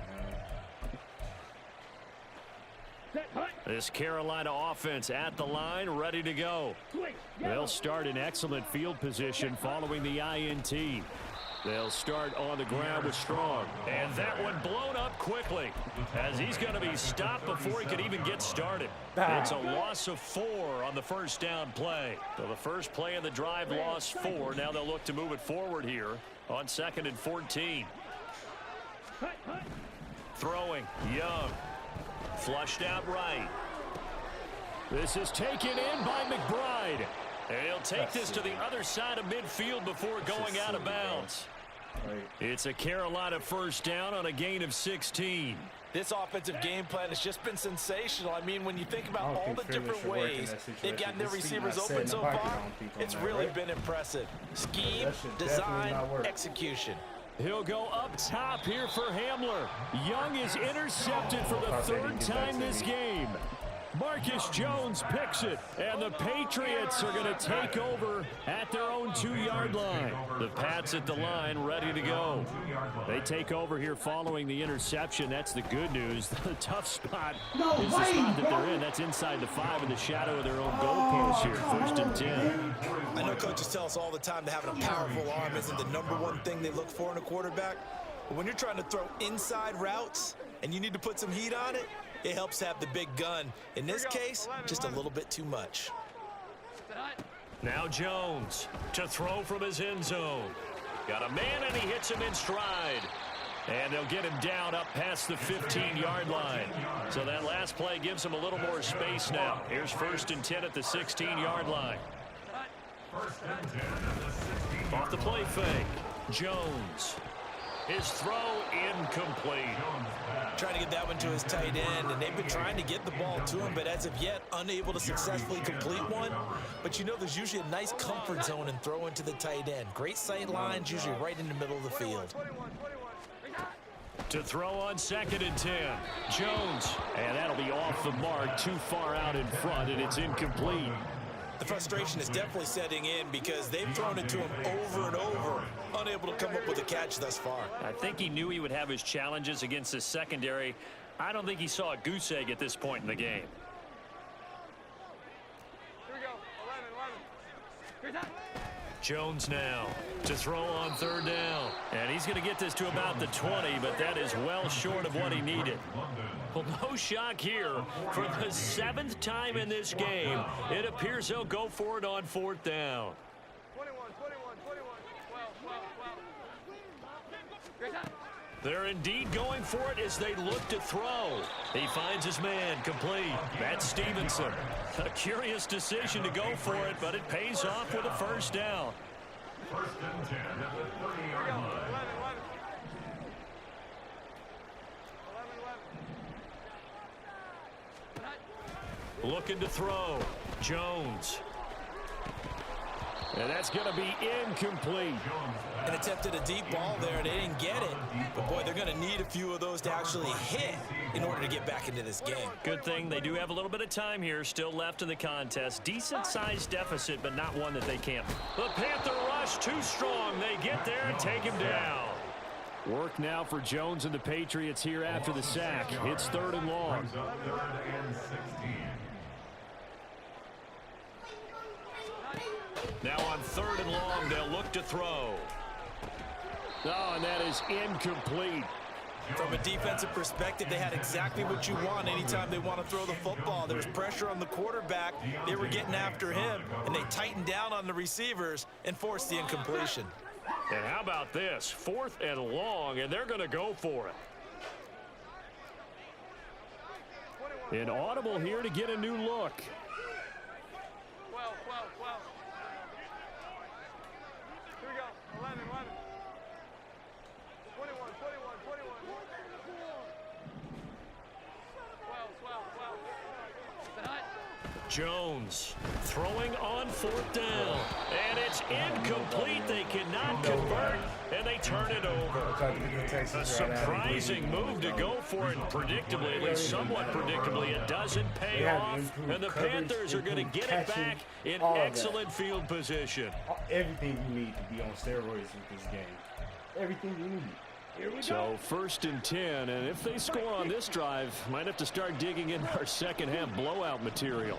Speaker 1: This Carolina offense at the line, ready to go. They'll start in excellent field position following the INT. They'll start on the ground with Strong. And that one blown up quickly as he's going to be stopped before he could even get started. It's a loss of 4 on the first down play. So the first play of the drive lost 4. Now they'll look to move it forward here on 2nd and 14. Throwing, Young. Flushed out right. This is taken in by McBride. And he'll take this to the other side of midfield before going out of bounds. It's a Carolina first down on a gain of 16.
Speaker 5: This offensive game plan has just been sensational. I mean, when you think about all the different ways they've gotten their receivers open so far, it's really been impressive. Scheme, design, execution.
Speaker 1: He'll go up top here for Hamler. Young is intercepted for the 3rd time this game. Marcus Jones picks it, and the Patriots are going to take over at their own 2-yard line. The Pats at the line, ready to go. They take over here following the interception. That's the good news. The tough spot is the spot that they're in. That's inside the 5 in the shadow of their own goalpost here, 1st and 10.
Speaker 4: I know coaches tell us all the time that having a powerful arm isn't the #1 thing they look for in a quarterback. But when you're trying to throw inside routes and you need to put some heat on it, it helps have the big gun. In this case, just a little bit too much.
Speaker 1: Now Jones to throw from his end zone. Got a man, and he hits him in stride. And they'll get him down up past the 15-yard line. So that last play gives him a little more space now. Here's 1st and 10 at the 16-yard line. Off the play fake. Jones. His throw incomplete.
Speaker 4: Trying to get that one to his tight end, and they've been trying to get the ball to him, but as of yet, unable to successfully complete one. But you know there's usually a nice comfort zone in throwing to the tight end. Great sight lines, usually right in the middle of the field.
Speaker 1: To throw on 2nd and 10. Jones. And that'll be off the mark, too far out in front, and it's incomplete.
Speaker 4: The frustration is definitely setting in because they've thrown it to him over and over, unable to come up with a catch thus far.
Speaker 1: I think he knew he would have his challenges against his secondary. I don't think he saw a goose egg at this point in the game.
Speaker 3: Here we go. 11.
Speaker 1: Jones now to throw on 3rd down. And he's going to get this to about the 20, but that is well short of what he needed. Well, no shock here. For the 7th time in this game, it appears they'll go for it on 4th down.
Speaker 3: 21. 12.
Speaker 1: They're indeed going for it as they look to throw. He finds his man complete. That's Stevenson. A curious decision to go for it, but it pays off with a first down.
Speaker 6: 1st and 10 at the 30-yard line.
Speaker 3: 11.
Speaker 1: Looking to throw. Jones. And that's going to be incomplete.
Speaker 4: And attempted a deep ball there. They didn't get it. But, boy, they're going to need a few of those to actually hit in order to get back into this game.
Speaker 1: Good thing they do have a little bit of time here still left in the contest. Decent-sized deficit, but not one that they can't. The Panther rush too strong. They get there and take him down. Work now for Jones and the Patriots here after the sack. It's 3rd and long.
Speaker 6: 3rd and 16.
Speaker 1: Now on 3rd and long, they'll look to throw. Oh, and that is incomplete.
Speaker 4: From a defensive perspective, they had exactly what you want anytime they want to throw the football. There was pressure on the quarterback. They were getting after him, and they tightened down on the receivers and forced the incompletion.
Speaker 1: And how about this? 4th and long, and they're going to go for it. An audible here to get a new look.
Speaker 3: 12. Here we go. 11. 21.
Speaker 1: Jones throwing on 4th down. And it's incomplete. They cannot convert, and they turn it over. A surprising move to go for it predictably, at least somewhat predictably. It doesn't pay off, and the Panthers are going to get it back in excellent field position.
Speaker 2: Everything you need to be on steroids with this game. Everything you need.
Speaker 1: So 1st and 10, and if they score on this drive, might have to start digging in our second half blowout material.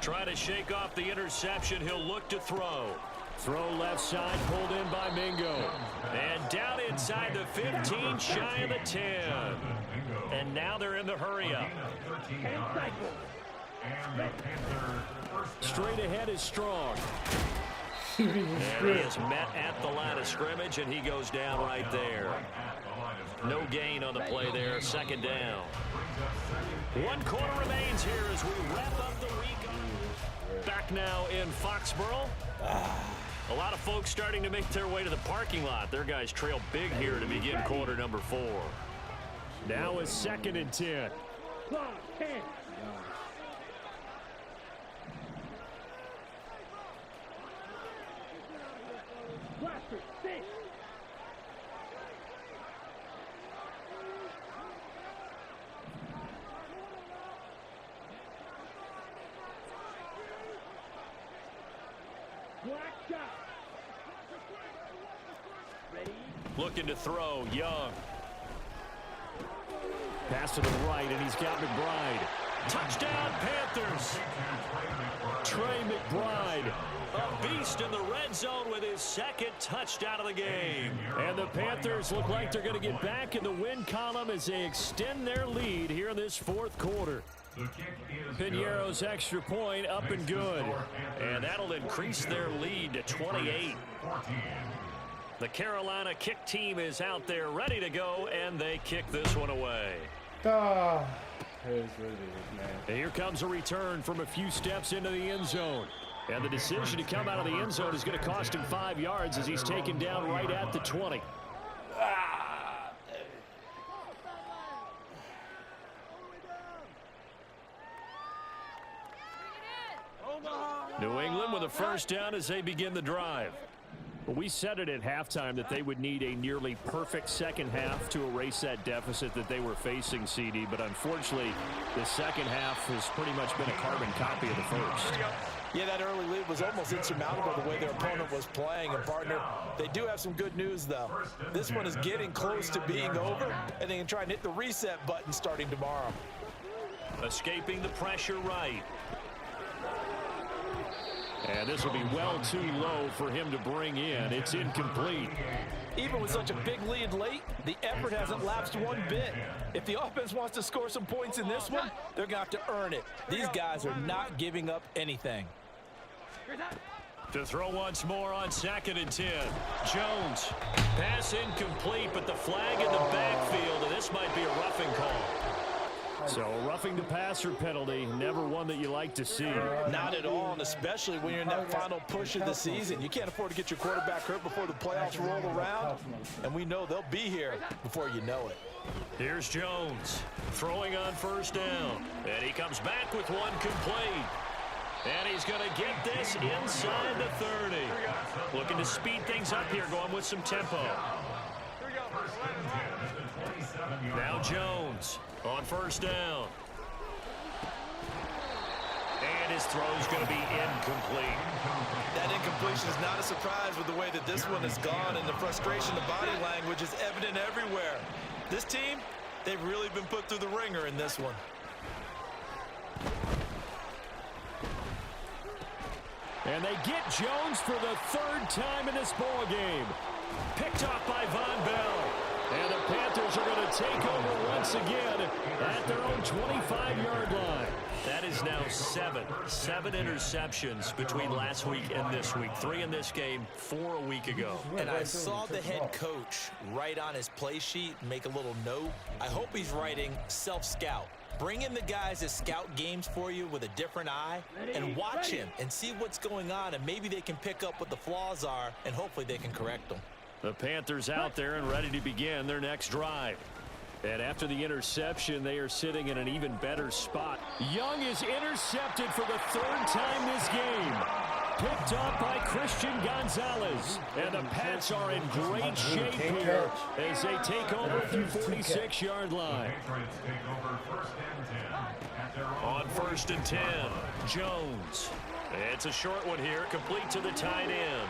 Speaker 1: Try to shake off the interception. He'll look to throw. Throw left side, pulled in by Mingo. And down inside the 15, shy of the 10. And now they're in the hurry-up. Straight ahead is Strong. And he is met at the line of scrimmage, and he goes down right there. No gain on the play there. 2nd down. 1 quarter remains here as we wrap up the week. Back now in Foxborough. A lot of folks starting to make their way to the parking lot. Their guys trail big here to begin quarter number 4. Now is 2nd and 10. Looking to throw, Young. Pass to the right, and he's got McBride. Touchdown, Panthers. Trey McBride, a beast in the red zone with his 2nd touchdown of the game. And the Panthers look like they're going to get back in the win column as they extend their lead here in this 4th quarter. Piñeiro's extra point up and good. And that'll increase their lead to 28. The Carolina kick team is out there ready to go, and they kick this one away.
Speaker 2: It is what it is, man.
Speaker 1: And here comes a return from a few steps into the end zone. And the decision to come out of the end zone is going to cost him 5 yards as he's taken down right at the 20. New England with a 1st down as they begin the drive. We said it at halftime that they would need a nearly perfect second half to erase that deficit that they were facing, CD. But unfortunately, the second half has pretty much been a carbon copy of the first.
Speaker 5: Yeah, that early lead was almost insurmountable the way their opponent was playing. And, partner, they do have some good news, though. This one is getting close to being over, and they can try and hit the reset button starting tomorrow.
Speaker 1: Escaping the pressure right. And this will be well too low for him to bring in. It's incomplete.
Speaker 5: Even with such a big lead late, the effort hasn't lapsed one bit. If the offense wants to score some points in this one, they're going to have to earn it. These guys are not giving up anything.
Speaker 1: To throw once more on 2nd and 10. Jones. Pass incomplete, but the flag in the backfield, and this might be a roughing call. So roughing the passer penalty, never one that you like to see.
Speaker 5: Not at all, and especially when you're in that final push of the season. You can't afford to get your quarterback hurt before the playoffs roll around, and we know they'll be here before you know it.
Speaker 1: Here's Jones throwing on 1st down, and he comes back with one complete. And he's going to get this inside the 30. Looking to speed things up here, going with some tempo. Now Jones on 1st down. And his throw's going to be incomplete.
Speaker 5: That incompletion is not a surprise with the way that this one has gone, and the frustration, the body language is evident everywhere. This team, they've really been put through the ringer in this one.
Speaker 1: And they get Jones for the 3rd time in this ball game. Picked off by Von Bell. And the Panthers are going to take over once again at their own 25-yard line. That is now 7 interceptions between last week and this week. 3 in this game, 4 a week ago.
Speaker 4: And I saw the head coach write on his play sheet, make a little note. I hope he's writing self-scout. Bring in the guys that scout games for you with a different eye and watch him and see what's going on, and maybe they can pick up what the flaws are, and hopefully they can correct them.
Speaker 1: The Panthers out there and ready to begin their next drive. And after the interception, they are sitting in an even better spot. Young is intercepted for the third time this game. Picked up by Christian Gonzalez. And the Pats are in great shape here as they take over from the 46-yard line. On 1st and 10, Jones. It's a short one here, complete to the tight end.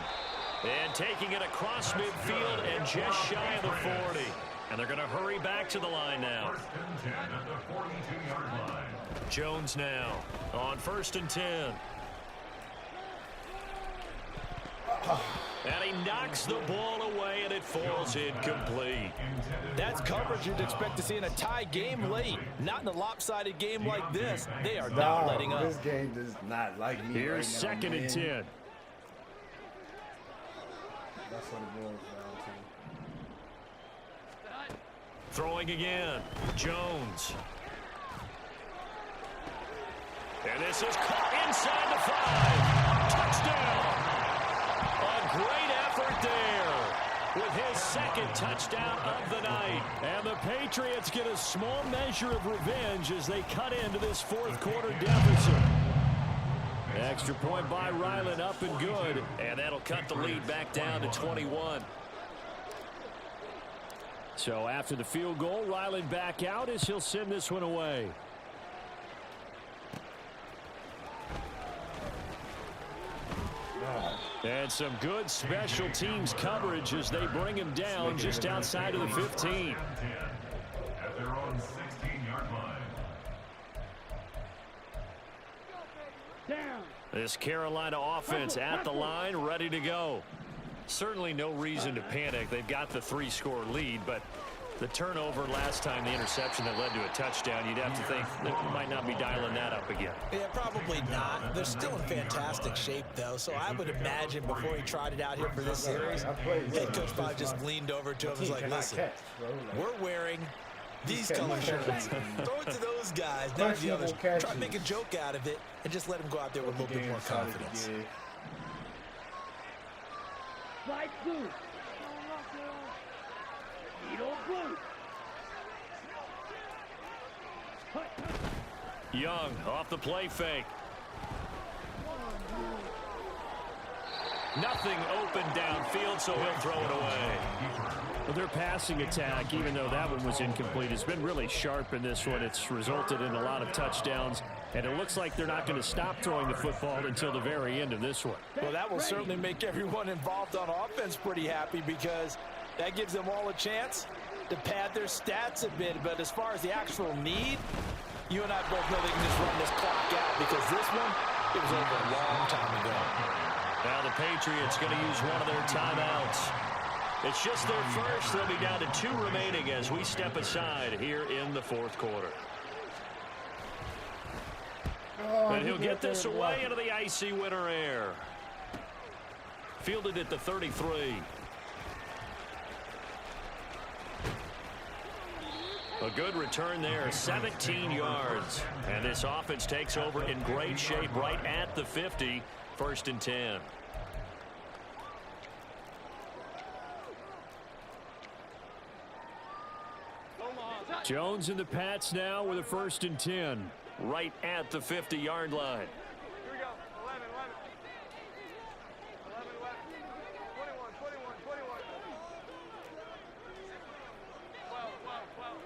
Speaker 1: And taking it across midfield and just shy of the 40. And they're going to hurry back to the line now. Jones now on 1st and 10. And he knocks the ball away, and it falls incomplete.
Speaker 5: That's coverage you'd expect to see in a tie game late. Not in a lopsided game like this. They are not letting up.
Speaker 2: This game does not like me.
Speaker 1: Here's
Speaker 2: right now,
Speaker 1: 2nd and 10.
Speaker 2: That's what it boils down to.
Speaker 1: Throwing again, Jones. And this is caught inside the 5. Touchdown. A great effort there with his 2nd touchdown of the night. And the Patriots get a small measure of revenge as they cut into this 4th quarter deficit. Extra point by Ryland, up and good. And that'll cut the lead back down to 21. So after the field goal, Ryland back out as he'll send this one away. And some good special teams coverage as they bring him down just outside of the 15.
Speaker 6: At their own 16-yard line.
Speaker 1: This Carolina offense at the line, ready to go. Certainly no reason to panic. They've got the 3-score lead, but the turnover last time, the interception that led to a touchdown, you'd have to think they might not be dialing that up again.
Speaker 4: Yeah, probably not. They're still in fantastic shape, though, so I would imagine before he tried it out here for this series, head coach probably just leaned over to him and was like, listen, we're wearing these color shirts. Throw it to those guys, not the others. Try to make a joke out of it and just let them go out there with a little bit more confidence.
Speaker 3: Slide through.
Speaker 1: Young off the play fake. Nothing open downfield, so he'll throw it away. Well, their passing attack, even though that one was incomplete, has been really sharp in this one. It's resulted in a lot of touchdowns, and it looks like they're not going to stop throwing the football until the very end of this one.
Speaker 5: Well, that will certainly make everyone involved on offense pretty happy because that gives them all a chance to pad their stats a bit. But as far as the actual need, you and I both know they can just run this clock out because this one, it was over a long time ago.
Speaker 1: Now the Patriots going to use one of their timeouts. It's just their first. They'll be down to 2 remaining as we step aside here in the 4th quarter. And he'll get this away into the icy winter air. Fielded at the 33. A good return there, 17 yards. And this offense takes over in great shape right at the 50, 1st and 10. Jones and the Pats now with a 1st and 10, right at the 50-yard line.
Speaker 7: Here we go. 11, 21, 21, 21. 12, 12, 12.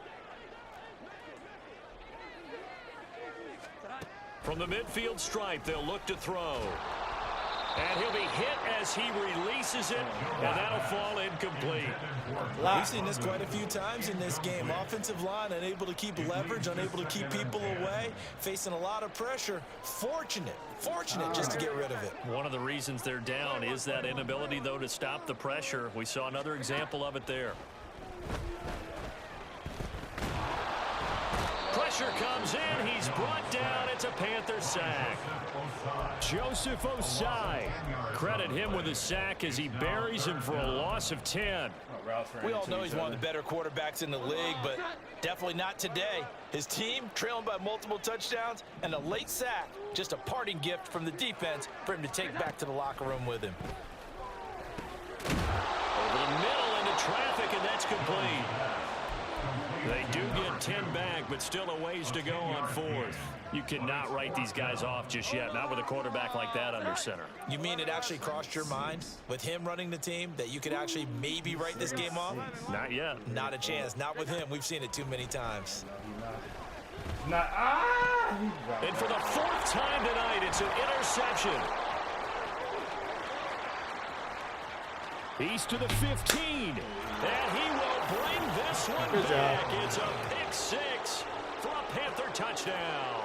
Speaker 1: From the midfield stripe, they'll look to throw. And he'll be hit as he releases it, and that'll fall incomplete.
Speaker 4: We've seen this quite a few times in this game. Offensive line unable to keep leverage, unable to keep people away, facing a lot of pressure. Fortunate just to get rid of it.
Speaker 1: One of the reasons they're down is that inability, though, to stop the pressure. We saw another example of it there. Pressure comes in. He's brought down. It's a Panther sack. Joseph Osai. Credit him with a sack as he buries him for a loss of 10.
Speaker 5: We all know he's one of the better quarterbacks in the league, but definitely not today. His team trailing by multiple touchdowns and a late sack. Just a parting gift from the defense for him to take back to the locker room with him.
Speaker 1: Over the middle into traffic, and that's complete. They do get 10 back, but still a ways to go on fourth. You cannot write these guys off just yet, not with a quarterback like that under center.
Speaker 4: You mean it actually crossed your mind with him running the team that you could actually maybe write this game off?
Speaker 1: Not yet.
Speaker 4: Not a chance. Not with him. We've seen it too many times.
Speaker 1: And for the fourth time tonight, it's an interception. He's to the 15, and he will bring this one back. It's a pick six for a Panther touchdown.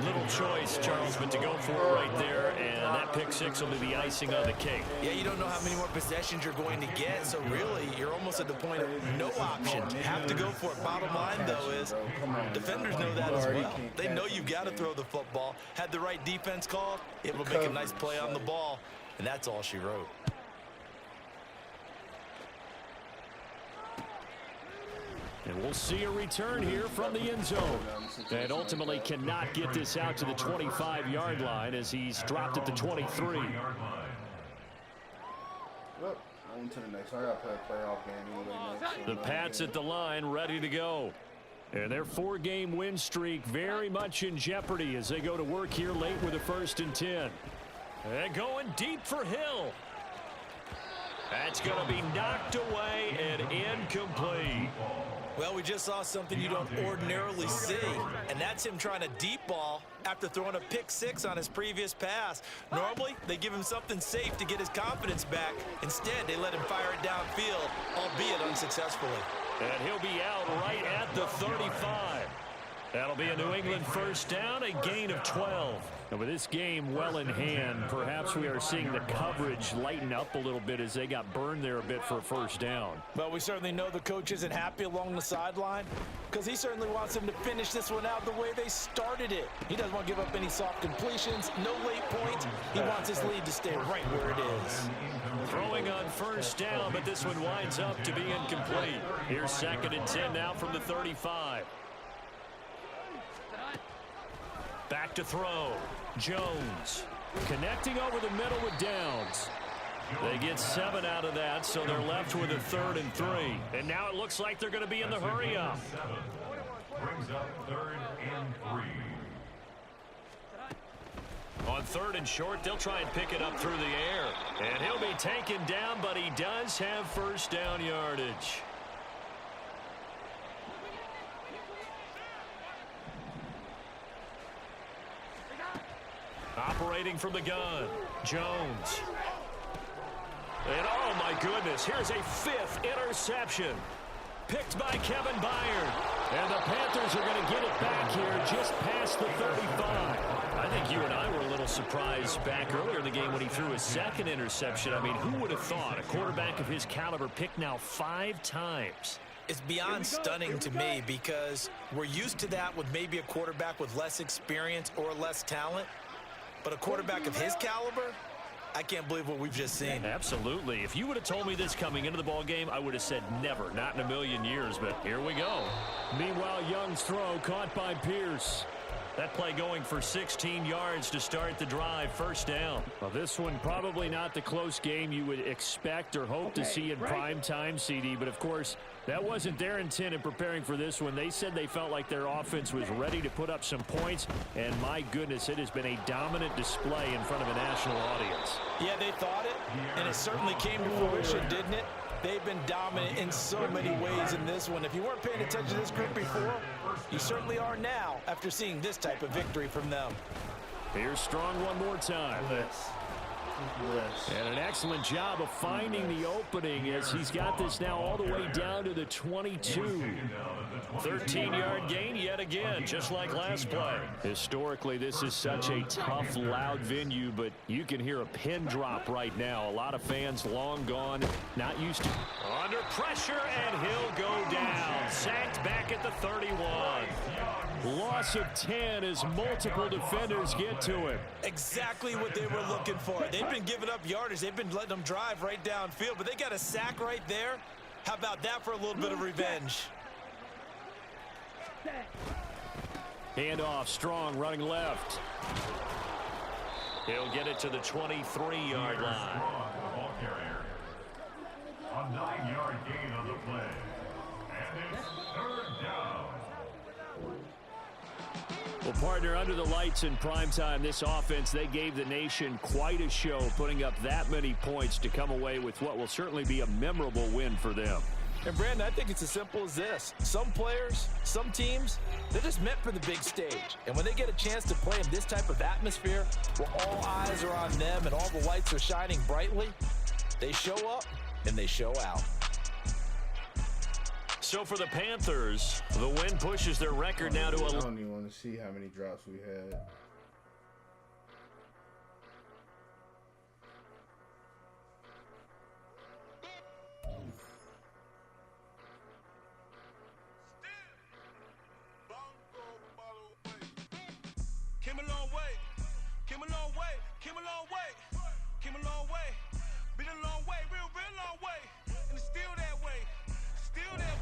Speaker 1: Little choice, Charles, but to go for it right there, and that pick six will be the icing on the cake.
Speaker 4: Yeah, you don't know how many more possessions you're going to get, so really, you're almost at the point of no option. Have to go for it. Bottom line, though, is defenders know that as well. They know you've got to throw the football. Had the right defense called, it will make a nice play on the ball, and that's all she wrote.
Speaker 1: And we'll see a return here from the end zone. And ultimately cannot get this out to the 25-yard line as he's dropped at the 23.
Speaker 2: Well, on to the next. I got to play a playoff game anyway.
Speaker 1: The Pats at the line, ready to go. And their 4-game win streak very much in jeopardy as they go to work here late with a 1st and 10. And going deep for Hill. That's going to be knocked away and incomplete.
Speaker 4: Well, we just saw something you don't ordinarily see, and that's him trying to deep ball after throwing a pick six on his previous pass. Normally, they give him something safe to get his confidence back. Instead, they let him fire it downfield, albeit unsuccessfully.
Speaker 1: And he'll be out right at the 35. That'll be a New England 1st down, a gain of 12. And with this game well in hand, perhaps we are seeing the coverage lighten up a little bit as they got burned there a bit for a 1st down.
Speaker 5: Well, we certainly know the coach isn't happy along the sideline because he certainly wants them to finish this one out the way they started it. He doesn't want to give up any soft completions, no late points. He wants his lead to stay right where it is.
Speaker 1: Throwing on 1st down, but this one winds up to be incomplete. Here's 2nd and 10 now from the 35. Back to throw. Jones connecting over the middle with Downs. They get 7 out of that, so they're left with a 3rd and 3. And now it looks like they're going to be in the hurry up.
Speaker 6: Brings up 3rd and 3.
Speaker 1: On 3rd and short, they'll try and pick it up through the air. And he'll be taken down, but he does have 1st down yardage. Operating from the gun, Jones. And oh my goodness, here's a 5th interception. Picked by Kevin Byard. And the Panthers are going to get it back here just past the 35. I think you and I were a little surprised back earlier in the game when he threw his 2nd interception. I mean, who would have thought a quarterback of his caliber picked now 5 times?
Speaker 4: It's beyond stunning to me because we're used to that with maybe a quarterback with less experience or less talent. But a quarterback of his caliber, I can't believe what we've just seen.
Speaker 1: Absolutely. If you would have told me this coming into the ball game, I would have said never, not in a million years, but here we go. Meanwhile, Young's throw caught by Pierce. That play going for 16 yards to start the drive, 1st down. Well, this one probably not the close game you would expect or hope to see in prime time, CD, but of course, that wasn't their intent in preparing for this one. They said they felt like their offense was ready to put up some points, and my goodness, it has been a dominant display in front of a national audience.
Speaker 5: Yeah, they thought it, and it certainly came to fruition, didn't it? They've been dominant in so many ways in this one. If you weren't paying attention to this group before, you certainly are now after seeing this type of victory from them.
Speaker 1: Here's Strong one more time. And an excellent job of finding the opening as he's got this now all the way down to the 22. 13-yard gain yet again, just like last play. Historically, this is such a tough, loud venue, but you can hear a pin drop right now. A lot of fans long gone, not used to. Under pressure, and he'll go down. Sacked back at the 31. Loss of 10 as multiple defenders get to him.
Speaker 4: Exactly what they were looking for. They've been giving up yardage. They've been letting them drive right downfield, but they got a sack right there. How about that for a little bit of revenge?
Speaker 1: Handoff, Strong running left. He'll get it to the 23-yard line.
Speaker 6: Ball carrier. A 9-yard gain on the play. And it's 3rd
Speaker 1: Well, partner, under the lights in primetime, this offense, they gave the nation quite a show, putting up that many points to come away with what will certainly be a memorable win for them.
Speaker 5: And, Brandon, I think it's as simple as this. Some players, some teams, they're just meant for the big stage. And when they get a chance to play in this type of atmosphere, where all eyes are on them and all the lights are shining brightly, they show up and they show out.
Speaker 1: So for the Panthers, the win pushes their record now to
Speaker 2: I don't even want to see how many drops we had.
Speaker 8: Came a long way, came a long way, came a long way, came a long way, been a long way, real long way, and it's still that way, still that